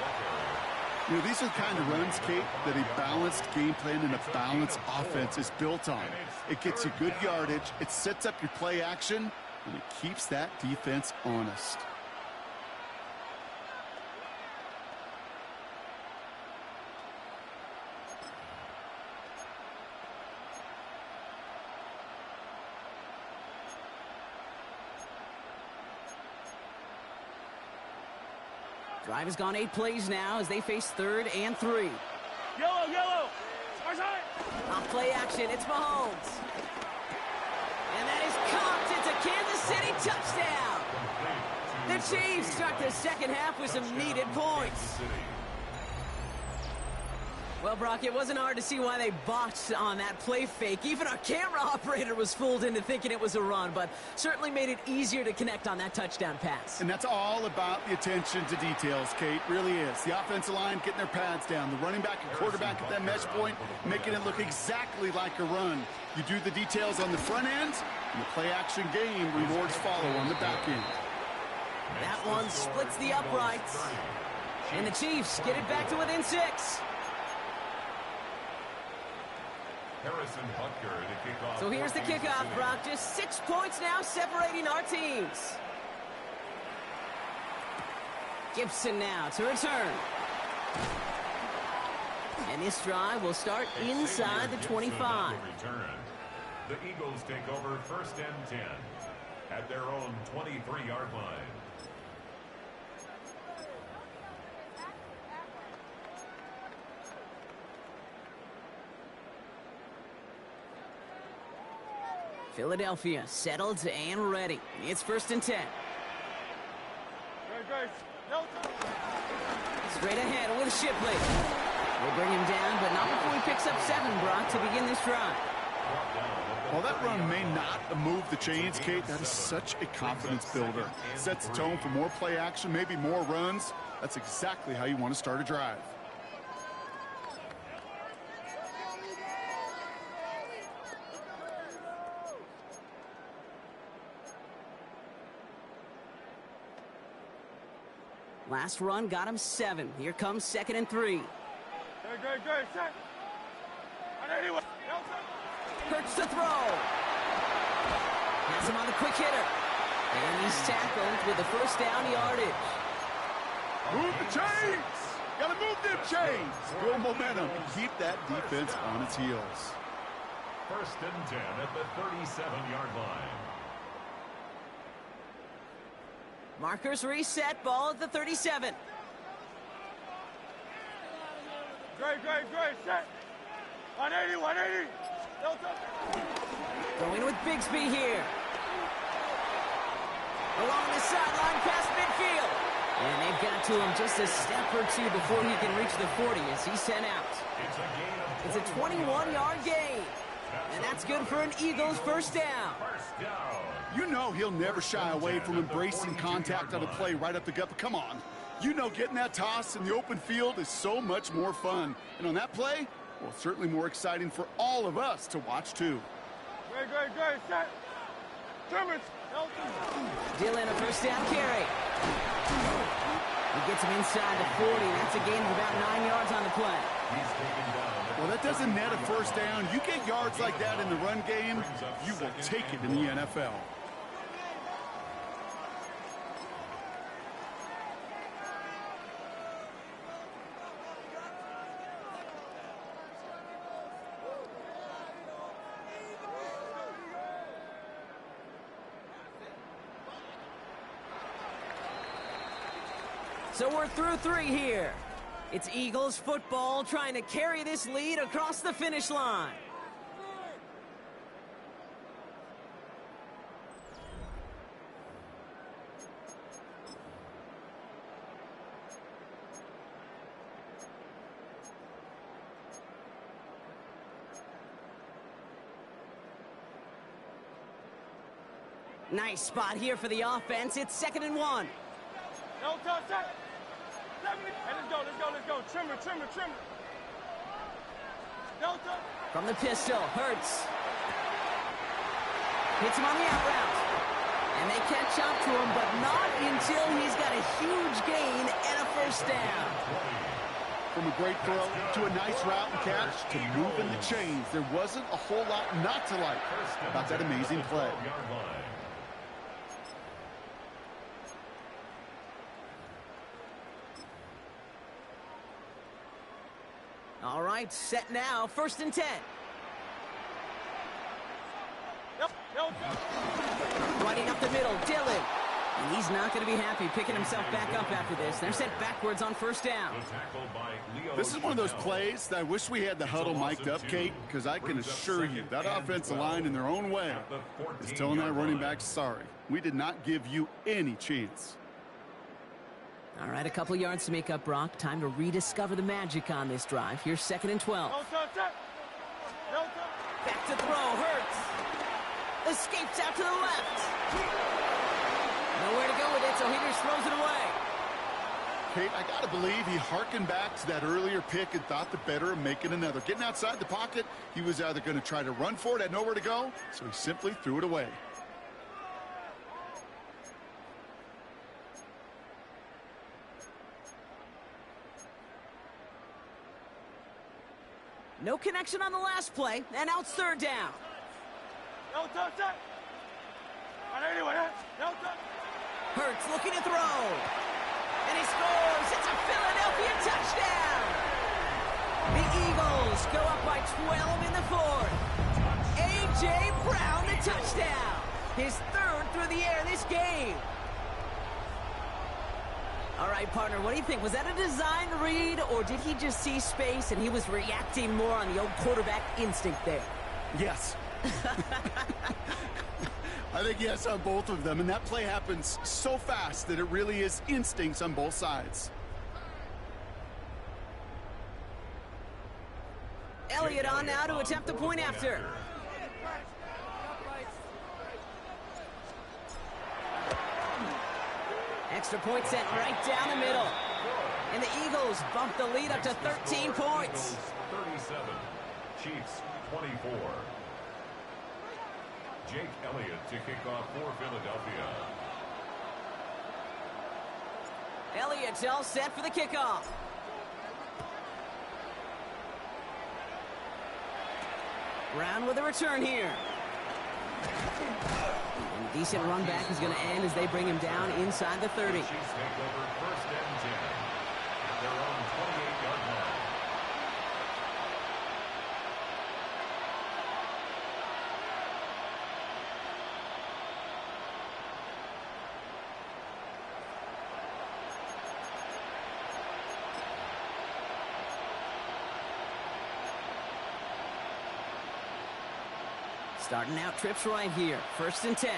You know, these are the kind of runs, Kate, that a balanced game plan and a balanced offense is built on. It gets you good yardage, it sets up your play action, and it keeps that defense honest. Drive has gone 8 plays now as they face 3rd and 3. Yellow, yellow. Our side. Off play action, it's Mahomes. And that is caught. It's a Kansas City touchdown. The Chiefs start the second half with some needed points. Well, Brock, it wasn't hard to see why they botched on that play fake. Even our camera operator was fooled into thinking it was a run, but certainly made it easier to connect on that touchdown pass. And that's all about the attention to details, Kate. Really is. The offensive line getting their pads down. The running back and quarterback at that mesh point, making it look exactly like a run. You do the details on the front end, and the play-action game rewards follow on the back end. That one splits the uprights. And the Chiefs get it back to within 6. So here's the kickoff, Brock. Just 6 points now separating our teams. Gibson now to return. And this drive will start inside the 25. The Eagles take over 1st and 10 at their own 23-yard line. Philadelphia settled and ready. It's 1st and 10. Straight ahead with Shipley. We'll bring him down, but not before he picks up 7, Brock, to begin this drive. While that run may not move the chains, Kate, that is such a confidence builder. Sets the tone for more play action, maybe more runs. That's exactly how you want to start a drive. Last run got him 7. Here comes 2nd and 3. Good, set. Hurts to throw. Has him on the quick hitter. And he's tackled with the 1st down yardage. Move the chains! Gotta move them chains! Build momentum and keep that defense on its heels. 1st and 10 at the 37-yard line. Markers reset, ball at the 37. Great, set. 180. Going with Bigsby here. Along the sideline past midfield. And they've got to him just a step or 2 before he can reach the 40 as he's sent out. It's a 21-yard gain. And that's good for an Eagles 1st down. You know he'll never shy away from embracing contact on a play right up the gut. But come on. You know getting that toss in the open field is so much more fun. And on that play, well, certainly more exciting for all of us to watch, too. Great, set. Timmons. Dillon, a 1st down carry. He gets him inside the 40. That's a gain of about 9 yards on the play. Well, that doesn't net a 1st down. You get yards like that in the run game, you will take it in the NFL. So we're through 3 here. It's Eagles football trying to carry this lead across the finish line. Nice spot here for the offense. It's 2nd and 1. No touch. Hey, let's go. Trimmer. No touch. From the pistol, Hurts. Hits him on the out route. And they catch up to him, but not until he's got a huge gain and a 1st down. From a great throw to a nice route and catch to moving the chains. There wasn't a whole lot not to like about that amazing play. All right, set now, 1st and 10. Running up the middle, Dillon. And he's not going to be happy picking himself back up after this. They're sent backwards on first down. This is one of those plays that I wish we had the huddle mic'd up, Kate, because I can assure you that offensive line in their own way is telling that running back, sorry, we did not give you any chance. All right, a couple yards to make up, Brock. Time to rediscover the magic on this drive. Here's 2nd and 12. Back to throw, Hurts. Escapes out to the left. Nowhere to go with it, so he just throws it away. Kate, I got to believe he hearkened back to that earlier pick and thought the better of making another. Getting outside the pocket, he was either going to try to run for it, had nowhere to go, so he simply threw it away. No connection on the last play, and now it's 3rd down. Hurts looking to throw. And he scores. It's a Philadelphia touchdown. The Eagles go up by 12 in the 4th. A.J. Brown, the touchdown. His 3rd through the air this game. All right, partner, what do you think? Was that a design read, or did he just see space and he was reacting more on the old quarterback instinct there? Yes. I think yes on both of them, and that play happens so fast that it really is instincts on both sides. Elliott on now to attempt the point after. Extra point sent right down the middle. And the Eagles bump the lead up to 13 points. 37, Chiefs 24. Jake Elliott to kick off for Philadelphia. Elliott's all set for the kickoff. Brown with a return here. And a decent run back is going to end as they bring him down inside the 30. The Chiefs take over 1st and 10 at their own 28-yard line. Starting out trips right here. 1st and 10.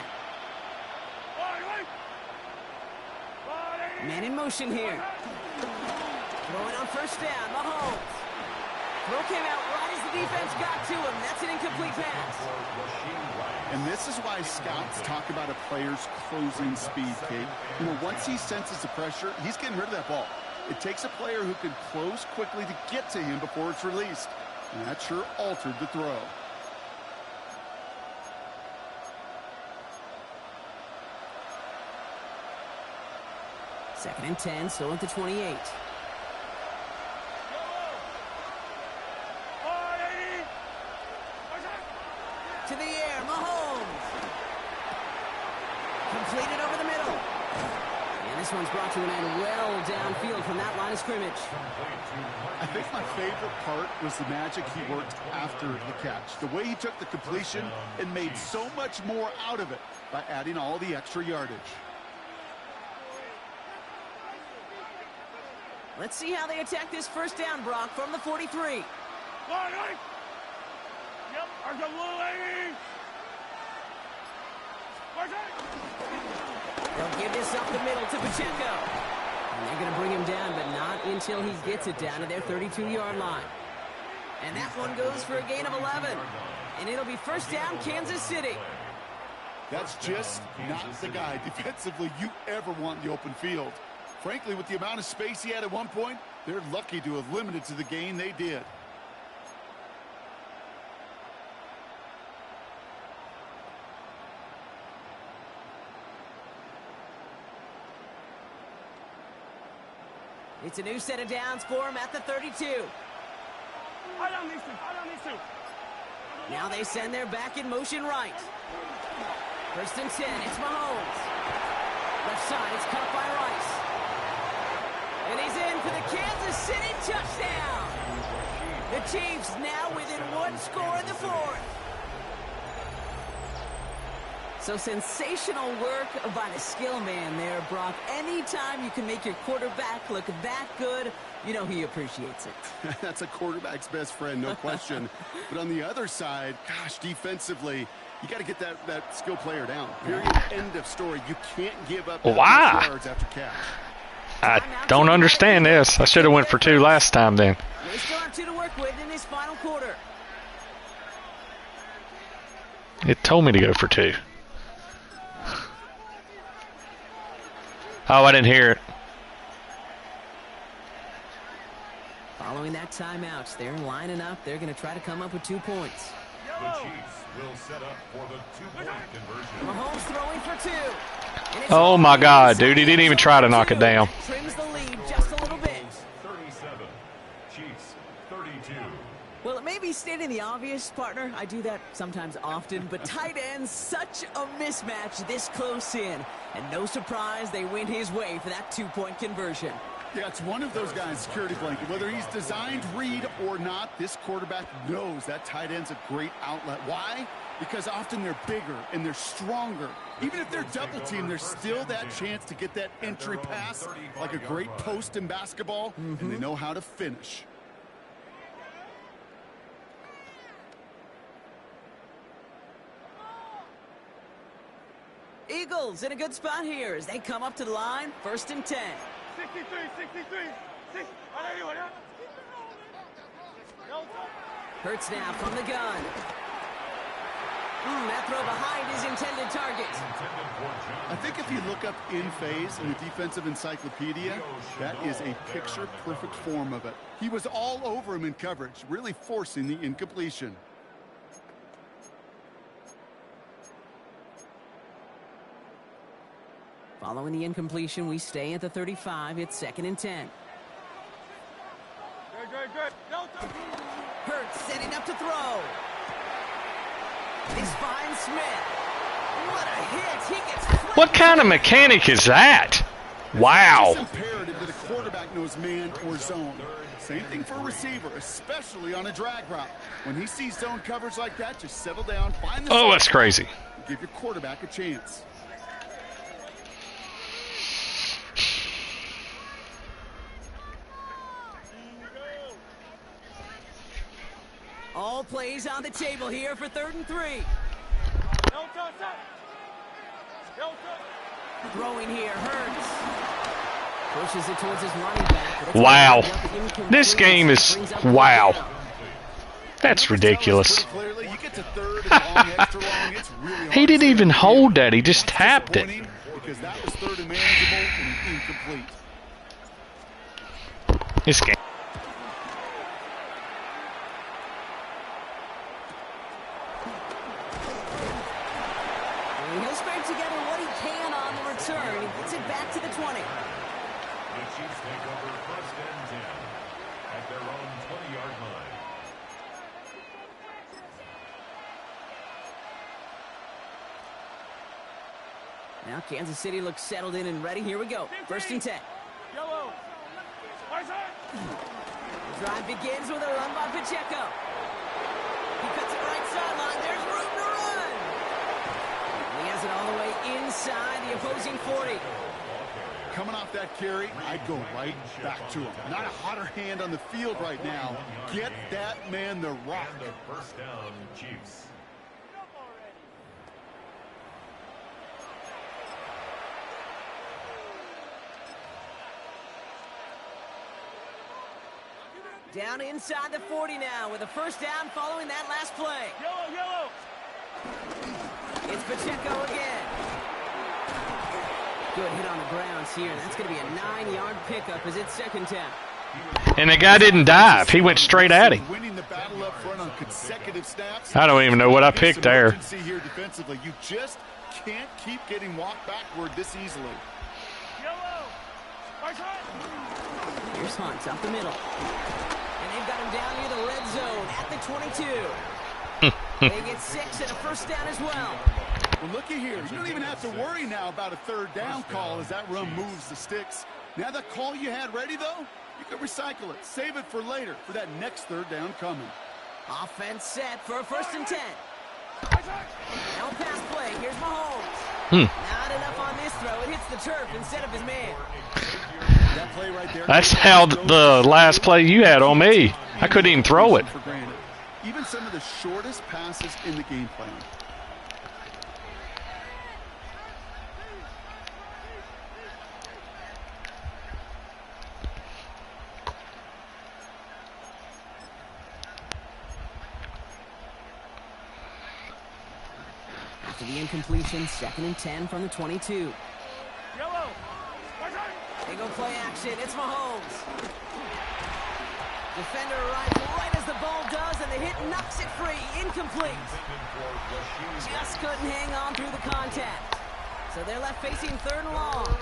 Man in motion here. Throwing on 1st down. Mahomes. Throw came out right as the defense got to him. That's an incomplete pass. And this is why scouts talk about a player's closing speed, Kate. You know, once he senses the pressure, he's getting rid of that ball. It takes a player who can close quickly to get to him before it's released. And that sure altered the throw. Second and 10, still at the 28. To the air, Mahomes. Completed over the middle. And this one's brought to an end well downfield from that line of scrimmage. I think my favorite part was the magic he worked after the catch. The way he took the completion and made so much more out of it by adding all the extra yardage. Let's see how they attack this 1st down, Brock, from the 43. Yep, there's a little lady. They'll give this up the middle to Pacheco. And they're going to bring him down, but not until he gets it down to their 32-yard line. And that one goes for a gain of 11. And it'll be 1st down, Kansas City. That's just not the guy defensively you ever want in the open field. Frankly, with the amount of space he had at one point, they're lucky to have limited to the gain they did. It's a new set of downs for him at the 32. I don't need to. Now they send their back in motion right. 1st and 10, it's Mahomes. Left side, it's cut by Rice. And he's in for the Kansas City touchdown. The Chiefs now within 1 score in the 4th. So sensational work by the skill man there, Brock. Anytime you can make your quarterback look that good, you know he appreciates it. That's a quarterback's best friend, no question. But on the other side, gosh, defensively, you got to get that skill player down. Period. End of story. You can't give up that much yards after catch. I don't understand this. I should have went for 2 last time then. They still have 2 to work with in this final quarter. It told me to go for 2. Oh, I didn't hear it. Following that timeout, they're lining up. They're going to try to come up with 2 points. The Chiefs will set up for the 2-point conversion. Mahomes throwing for 2. Oh my God, dude! He didn't even try to knock it down. Trims the lead just a little bit. 37, Chiefs 32. Well, it may be stating the obvious, partner. I do that sometimes often, but tight ends, such a mismatch this close in. And no surprise, they win his way for that 2-point conversion. Yeah, it's one of those guys, security blanket. Whether he's designed read or not, this quarterback knows that tight end's a great outlet. Why? Because often they're bigger and they're stronger. Even if they're double teamed, there's still that chance to get that entry pass, like a great post in basketball, and they know how to finish. Eagles in a good spot here as they come up to the line. 1st and 10. 63. Hurts now from the gun. That throw behind his intended target. I think if you look up in phase in the defensive encyclopedia, that is a picture-perfect form of it. He was all over him in coverage, really forcing the incompletion. Following the incompletion, we stay at the 35. It's 2nd and 10. Good. Hurts setting up to throw. He finds Smith. What a hit. He gets flipped. What kind of mechanic is that? Wow. It's imperative that a quarterback knows man or zone. Same thing for a receiver, especially on a drag route. When he sees zone coverage like that, just settle down, find the Oh, that's crazy. give your quarterback a chance. All plays on the table here for 3rd and 3. Throwing here, Hurts. Pushes it towards his running back. But it's Wow. incomplete. This game is, wow. That's ridiculous. Clearly, you get to 3rd and long, extra long, it's really hard He didn't to even say. hold that. He just tapped it. Because that was 3rd and manageable and incomplete. This game. He'll scrape together what he can on the return. He gets it back to the 20. The Chiefs take over 1st and 10 at their own 20-yard line. Now Kansas City looks settled in and ready. Here we go. 1st and 10. Yellow. Drive begins with a run by Pacheco. He cuts it right sideline. There's room to run. He has it all the way inside the opposing 40. Coming off that carry, I'd go right back to him. Not a hotter hand on the field right now. Get that man the rock. And the 1st down, Chiefs. Down inside the 40 now with a 1st down following that last play. Yellow. It's Pacheco again. Good hit on the grounds here. That's going to be a 9-yard pickup as it's 2nd down. And the guy didn't dive. He went straight at him. Winning the battle up front on consecutive snaps. I don't even know what I picked there. Emergency here defensively. You just can't keep getting walked backward this easily. Here's Hunt up the middle. And they've got him down near the red zone at the 22. They get 6 and a 1st down as well. Well, looky here. You don't even have to worry now about a 3rd down call as that run moves the sticks. Now that call you had ready, though, you can recycle it. Save it for later for that next 3rd down coming. Offense set for a 1st and 10. Now pass play. Here's Mahomes. Not enough on this throw. It hits the turf instead of his man. That play right there. That's how the last play you had on me. I couldn't even throw it. For granted. Even some of the shortest passes in the game plan. After the incompletion, 2nd and 10 from the 22. Yellow. They go play action. It's Mahomes. Defender arrives right as the ball does, and the hit knocks it free. Incomplete. Just couldn't hang on through the contact. So they're left facing 3rd and long.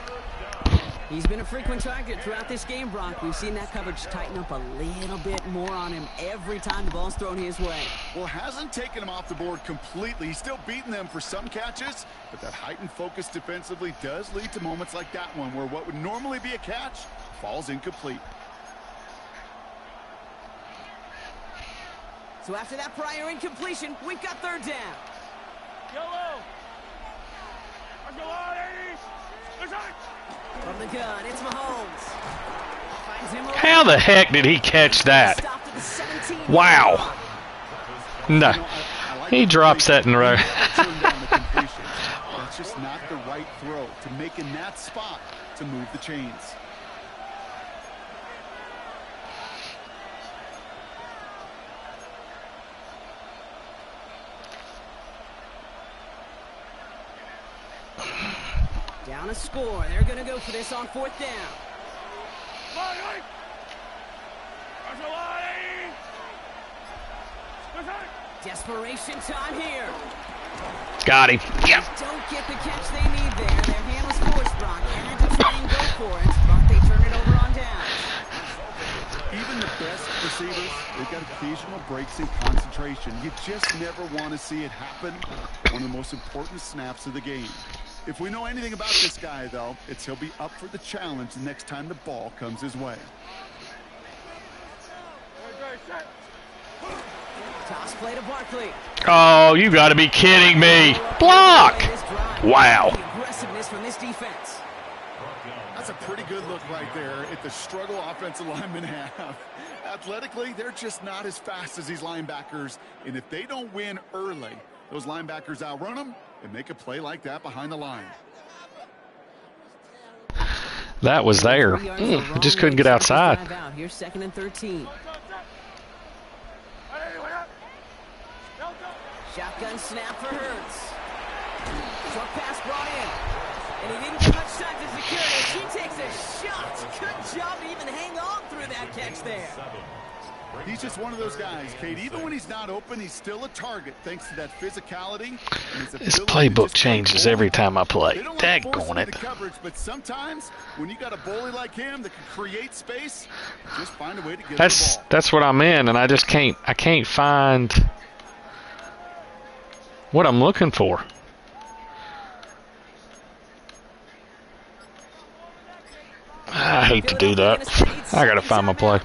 He's been a frequent target throughout this game, Brock. We've seen that coverage tighten up a little bit more on him every time the ball's thrown his way. Well, hasn't taken him off the board completely. He's still beating them for some catches, but that heightened focus defensively does lead to moments like that one where what would normally be a catch falls incomplete. So after that prior incompletion, we've got 3rd down. Yellow. Let's go on, 80. From the gun, it's Mahomes. Finds him over. How the heck did he catch that? Stopped at the 17. Wow. No. He drops that in the row. That's just not the right throw to make in that spot to move the chains. Down a score. They're going to go for this on 4th down. Desperation time here. Got him. Yep. Don't get the catch they need there. Their hand was forced, Brock. Had to try and go for it, but they turn it over on down. Even the best receivers, they've got occasional breaks in concentration. You just never want to see it happen on the most important snaps of the game. If we know anything about this guy, though, it's he'll be up for the challenge the next time the ball comes his way. Toss play to Barkley. Oh, you got to be kidding me. Block. Wow. The aggressiveness from this defense. That's a pretty good look right there at the struggle offensive linemen have. Athletically, they're just not as fast as these linebackers, and if they don't win early, those linebackers outrun them and make a play like that behind the line. That was there. I just couldn't get outside. Here's 2nd and 13. Shotgun snap for Hurts. Short pass brought in. And he didn't get much time to secure this. He takes a shot. Good job to even hang on through that catch there. He's just one of those guys, Kate. Even when he's not open, he's still a target thanks to that physicality. This playbook changes every time I play. Daggone it. Coverage, but sometimes when you got a bully like him that can create space, just find a way to get the ball. That's what I'm in, and I just can't. I can't find what I'm looking for. I hate to do that. I gotta find my play.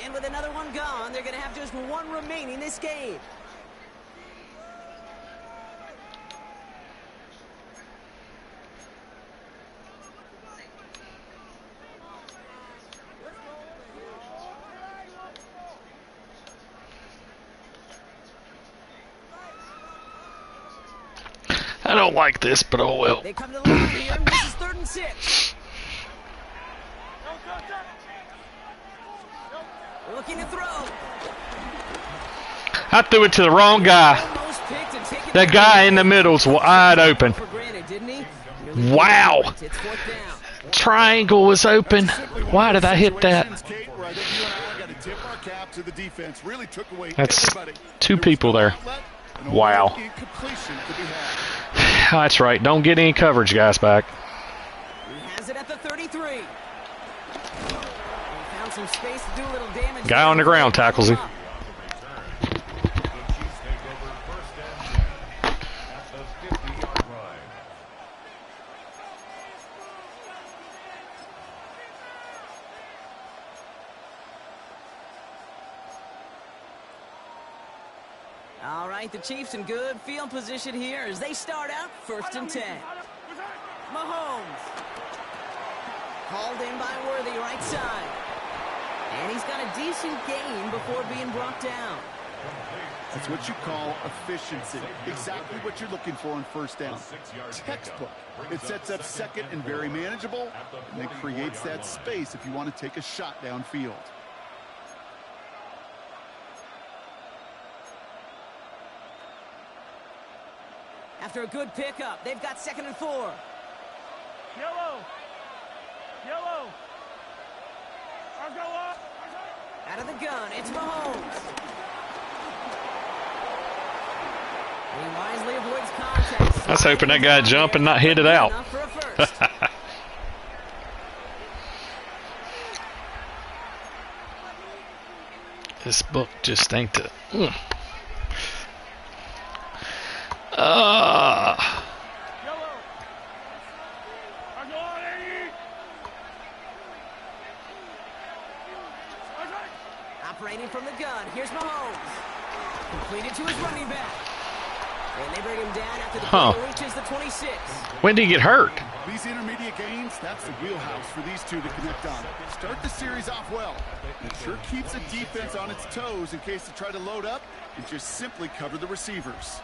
And with another one gone, they're gonna have just one remaining this game. I don't like this, but oh well. They come to the line here, and this is 3rd and 6. Looking to throw. I threw it to the wrong guy. That guy in the middle's wide open. Wow. Triangle was open. Why did I hit that? That's 2 people there. Wow. That's right. Don't get any coverage, guys, back. He has it at the 33. Found some space to do a little damage. Guy on the ground tackles him. All right, the Chiefs in good field position here as they start out 1st and 10. Mahomes. Called in by Worthy, right side. And he's got a decent gain before being brought down. That's what you call efficiency. Exactly what you're looking for on 1st down. Textbook. It sets up 2nd and very manageable, and it creates that space if you want to take a shot downfield. After a good pickup, they've got 2nd and 4. Yellow. Yellow. I'll go up. Out of the gun, it's Mahomes. He wisely avoids contact. I was hoping that guy jump and not hit it out. This book just ain't the. Yellow. I'll go on, Eddie. Operating from the gun, here's Mahomes. Completed to his running back. And they bring him down after the play reaches the 26. When did he get hurt? These intermediate gains, that's the wheelhouse for these two to connect on. Start the series off well. It sure keeps the defense on its toes in case they try to load up and just simply cover the receivers.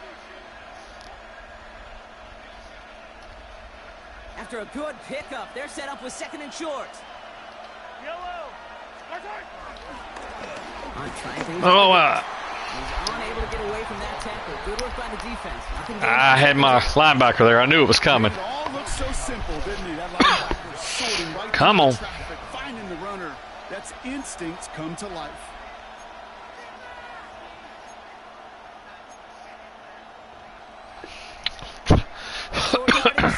After a good pickup, they're set up with 2nd and short. Yellow. He's unable to get away from that tackle. Good work by the defense. I had my linebacker there. I knew it was coming. It all looked so simple, didn't it? That linebacker sorting right Come on. Traffic, finding the runner. That's instincts come to life.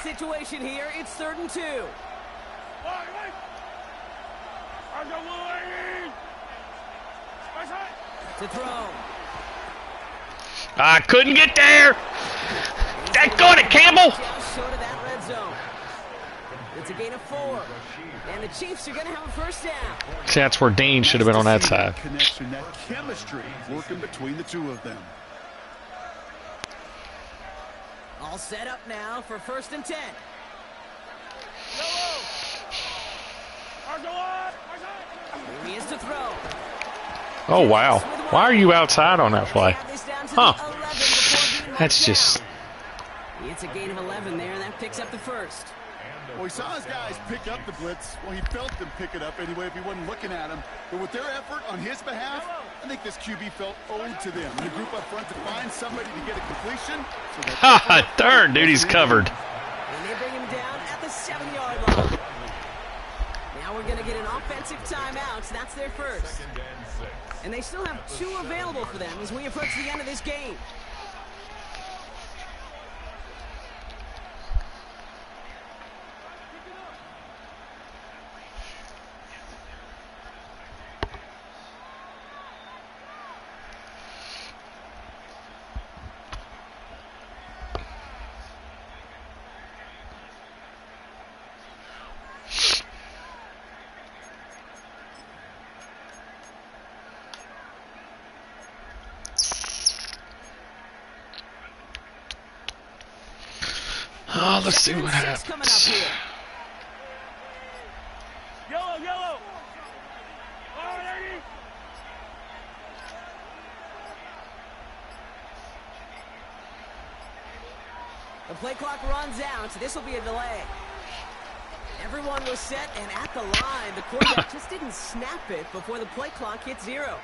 Situation here. It's 3rd and 2. To throw. I couldn't get there. That going it, Campbell. Just short of that red zone. It's a gain of 4. And the Chiefs are going to have a 1st down. See, that's where Dean should have been on that side. Connection, that chemistry working between the two of them. All set up now for 1st and 10. Here he is to throw. Oh, wow. Why are you outside on that play? Huh. That's just... It's a gain of 11 there, and that picks up the 1st. Well, he saw his guys pick up the blitz. Well, he felt them pick it up anyway if he wasn't looking at him. But with their effort on his behalf, I think this QB felt owed to them. The group up front to find somebody to get a completion. Ha! Darn, dude, he's covered. And they bring him down at the 7-yard line. Now we're going to get an offensive timeout. So that's their 1st. And they still have 2 available for them as we approach the end of this game. Oh, let's see what happens. Coming up here. Yellow, yellow. Oh, lady. The play clock runs out. This will be a delay. Everyone was set and at the line. The quarterback just didn't snap it before the play clock hit 0.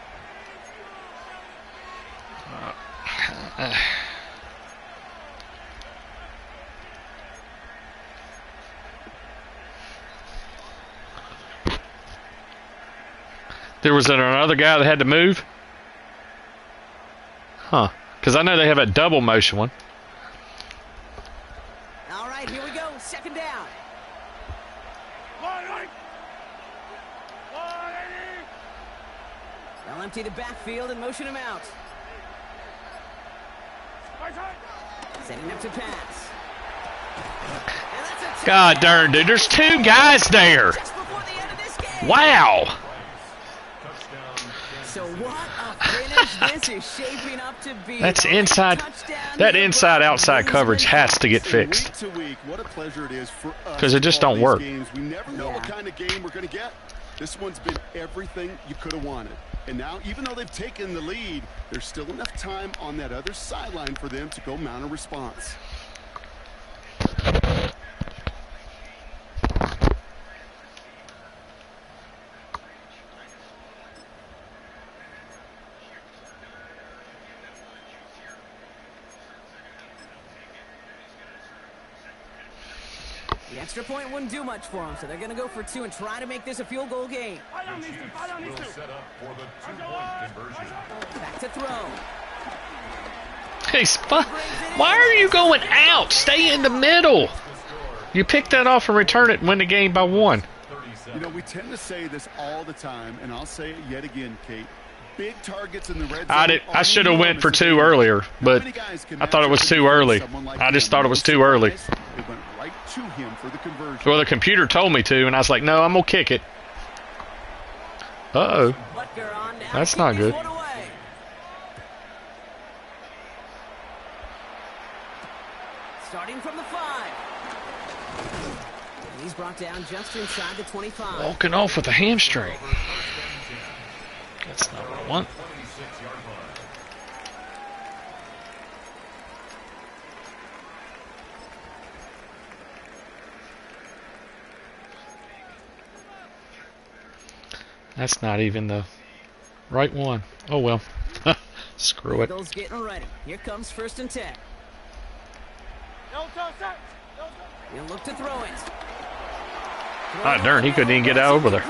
There was another guy that had to move? Huh. Because I know they have a double motion one. All right, here we go. 2nd down. They'll empty the backfield and motion him out. Setting up to pass. And that's a God darn, dude. There's 2 guys there. just before the end of this game. Wow. So what a finish This is shaping up to be That's inside. That inside-outside coverage has to get fixed. What a pleasure it is for us 'Cause it just don't work. Games. We never know what kind of game we're going to get. This one's been everything you could have wanted. And now, even though they've taken the lead, there's still enough time on that other sideline for them to go mount a response. The extra point wouldn't do much for them, so they're going to go for 2 and try to make this a field goal game. Will set up for the 2-point conversion. Back to throw. Hey, why are you going out? Stay in the middle. You pick that off and return it and win the game by 1. You know, we tend to say this all the time, and I'll say it yet again, Kate. Big targets in the red zone. I should have went for 2 earlier, but I thought it was too early. I just thought it was too early. It went right to him for the conversion. Well, the computer told me to, and I was like, no, I'm going to kick it. Uh-oh. That's not good. Starting from the 5. He's brought down just inside the 25. Walking off with a hamstring. That's not what I want. That's not even the right one. Oh well. Screw it. Eagles getting ready. Here comes 1st and 10. He'll look to throw it. Ah, darn, he couldn't even get out over there.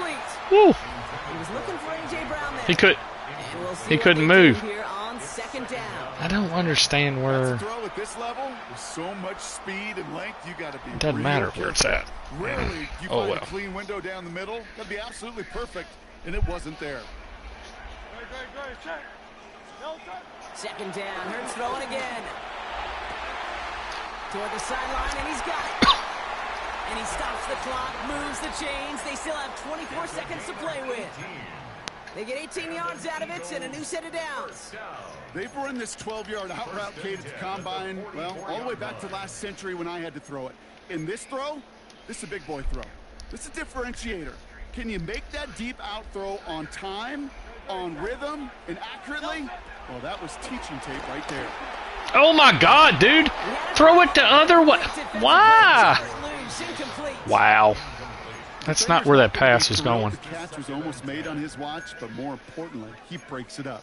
Woo! He was looking for A.J. Brown there. He could. And we'll see He what couldn't they do move. here on 2nd down. I don't understand where. Throw at this level with so much speed and length, you got to be. It doesn't real matter careful. where it's at. Rarely you Oh, find well. a clean window down the middle. That'd be absolutely perfect, and it wasn't there. 2nd down. Hurts throwing again. Toward the sideline, and he's got it. And he stops the clock, moves the chains. They still have 24 seconds to play with. They get 18 yards out of it and a new set of downs. They've run this 12-yard out route, Kate, at the combine, well, all the way back to last century when I had to throw it. In this throw, this is a big boy throw. This is a differentiator. Can you make that deep out throw on time, on rhythm, and accurately? Well, that was teaching tape right there. Oh my God, dude! Throw it the other way. Why? Wow. That's not where that pass was going. The catch was almost made on his watch, but more importantly, he breaks it up.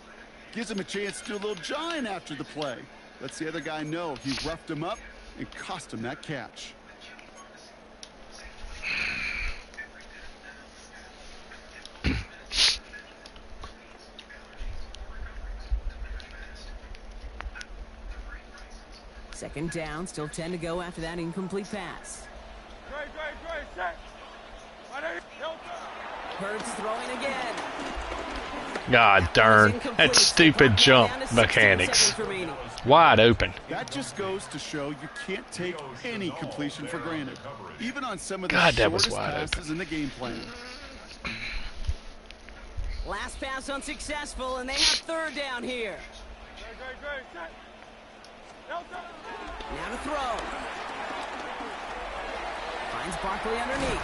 Gives him a chance to do a little giant after the play. Lets the other guy know he roughed him up and cost him that catch. Second down, still 10 to go after that incomplete pass. Hurts throwing again. God darn. That stupid jump mechanics. Wide open. That just goes to show you can't take any completion for granted, even on some of the God, that was shortest wide passes open. in the game plan. Last pass unsuccessful, and they have 3rd down here. Now to throw. Finds Barkley underneath.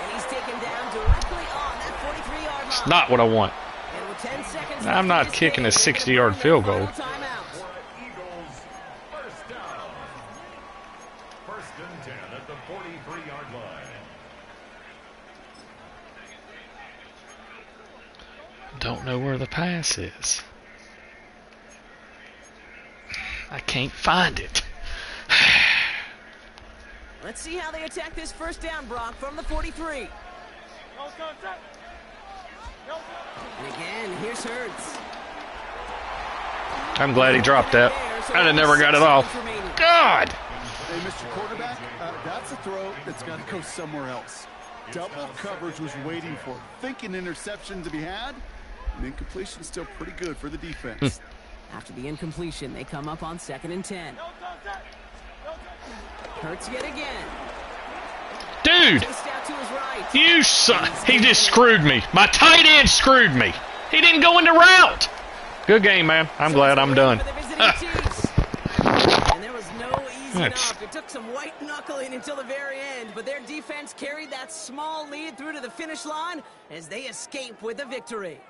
And he's taken down directly on that 43-yard line. It's not what I want. And with 10 seconds I'm left not in this kicking a game, 60-yard field goal. timeout. Eagles, 1st down. 1st and 10 at the 43-yard line. Don't know where the pass is. I can't find it. Let's see how they attack this 1st down, Brock, from the 43. And again, here's Hurts. I'm glad he dropped that. I'd have never got it off. God! Hey, Mr. Quarterback, that's a throw that's got to go somewhere else. Double coverage was waiting for it. Thinking interception to be had, and incompletion still pretty good for the defense. After the incompletion, they come up on 2nd and 10. Hurts yet again. Dude! Just out to his right. You son! He just screwed me. My tight end screwed me. He didn't go into route. Good game, man. I'm glad I'm done. And there was no easy That's- knock. It took some white knuckling until the very end, but their defense carried that small lead through to the finish line as they escape with a victory.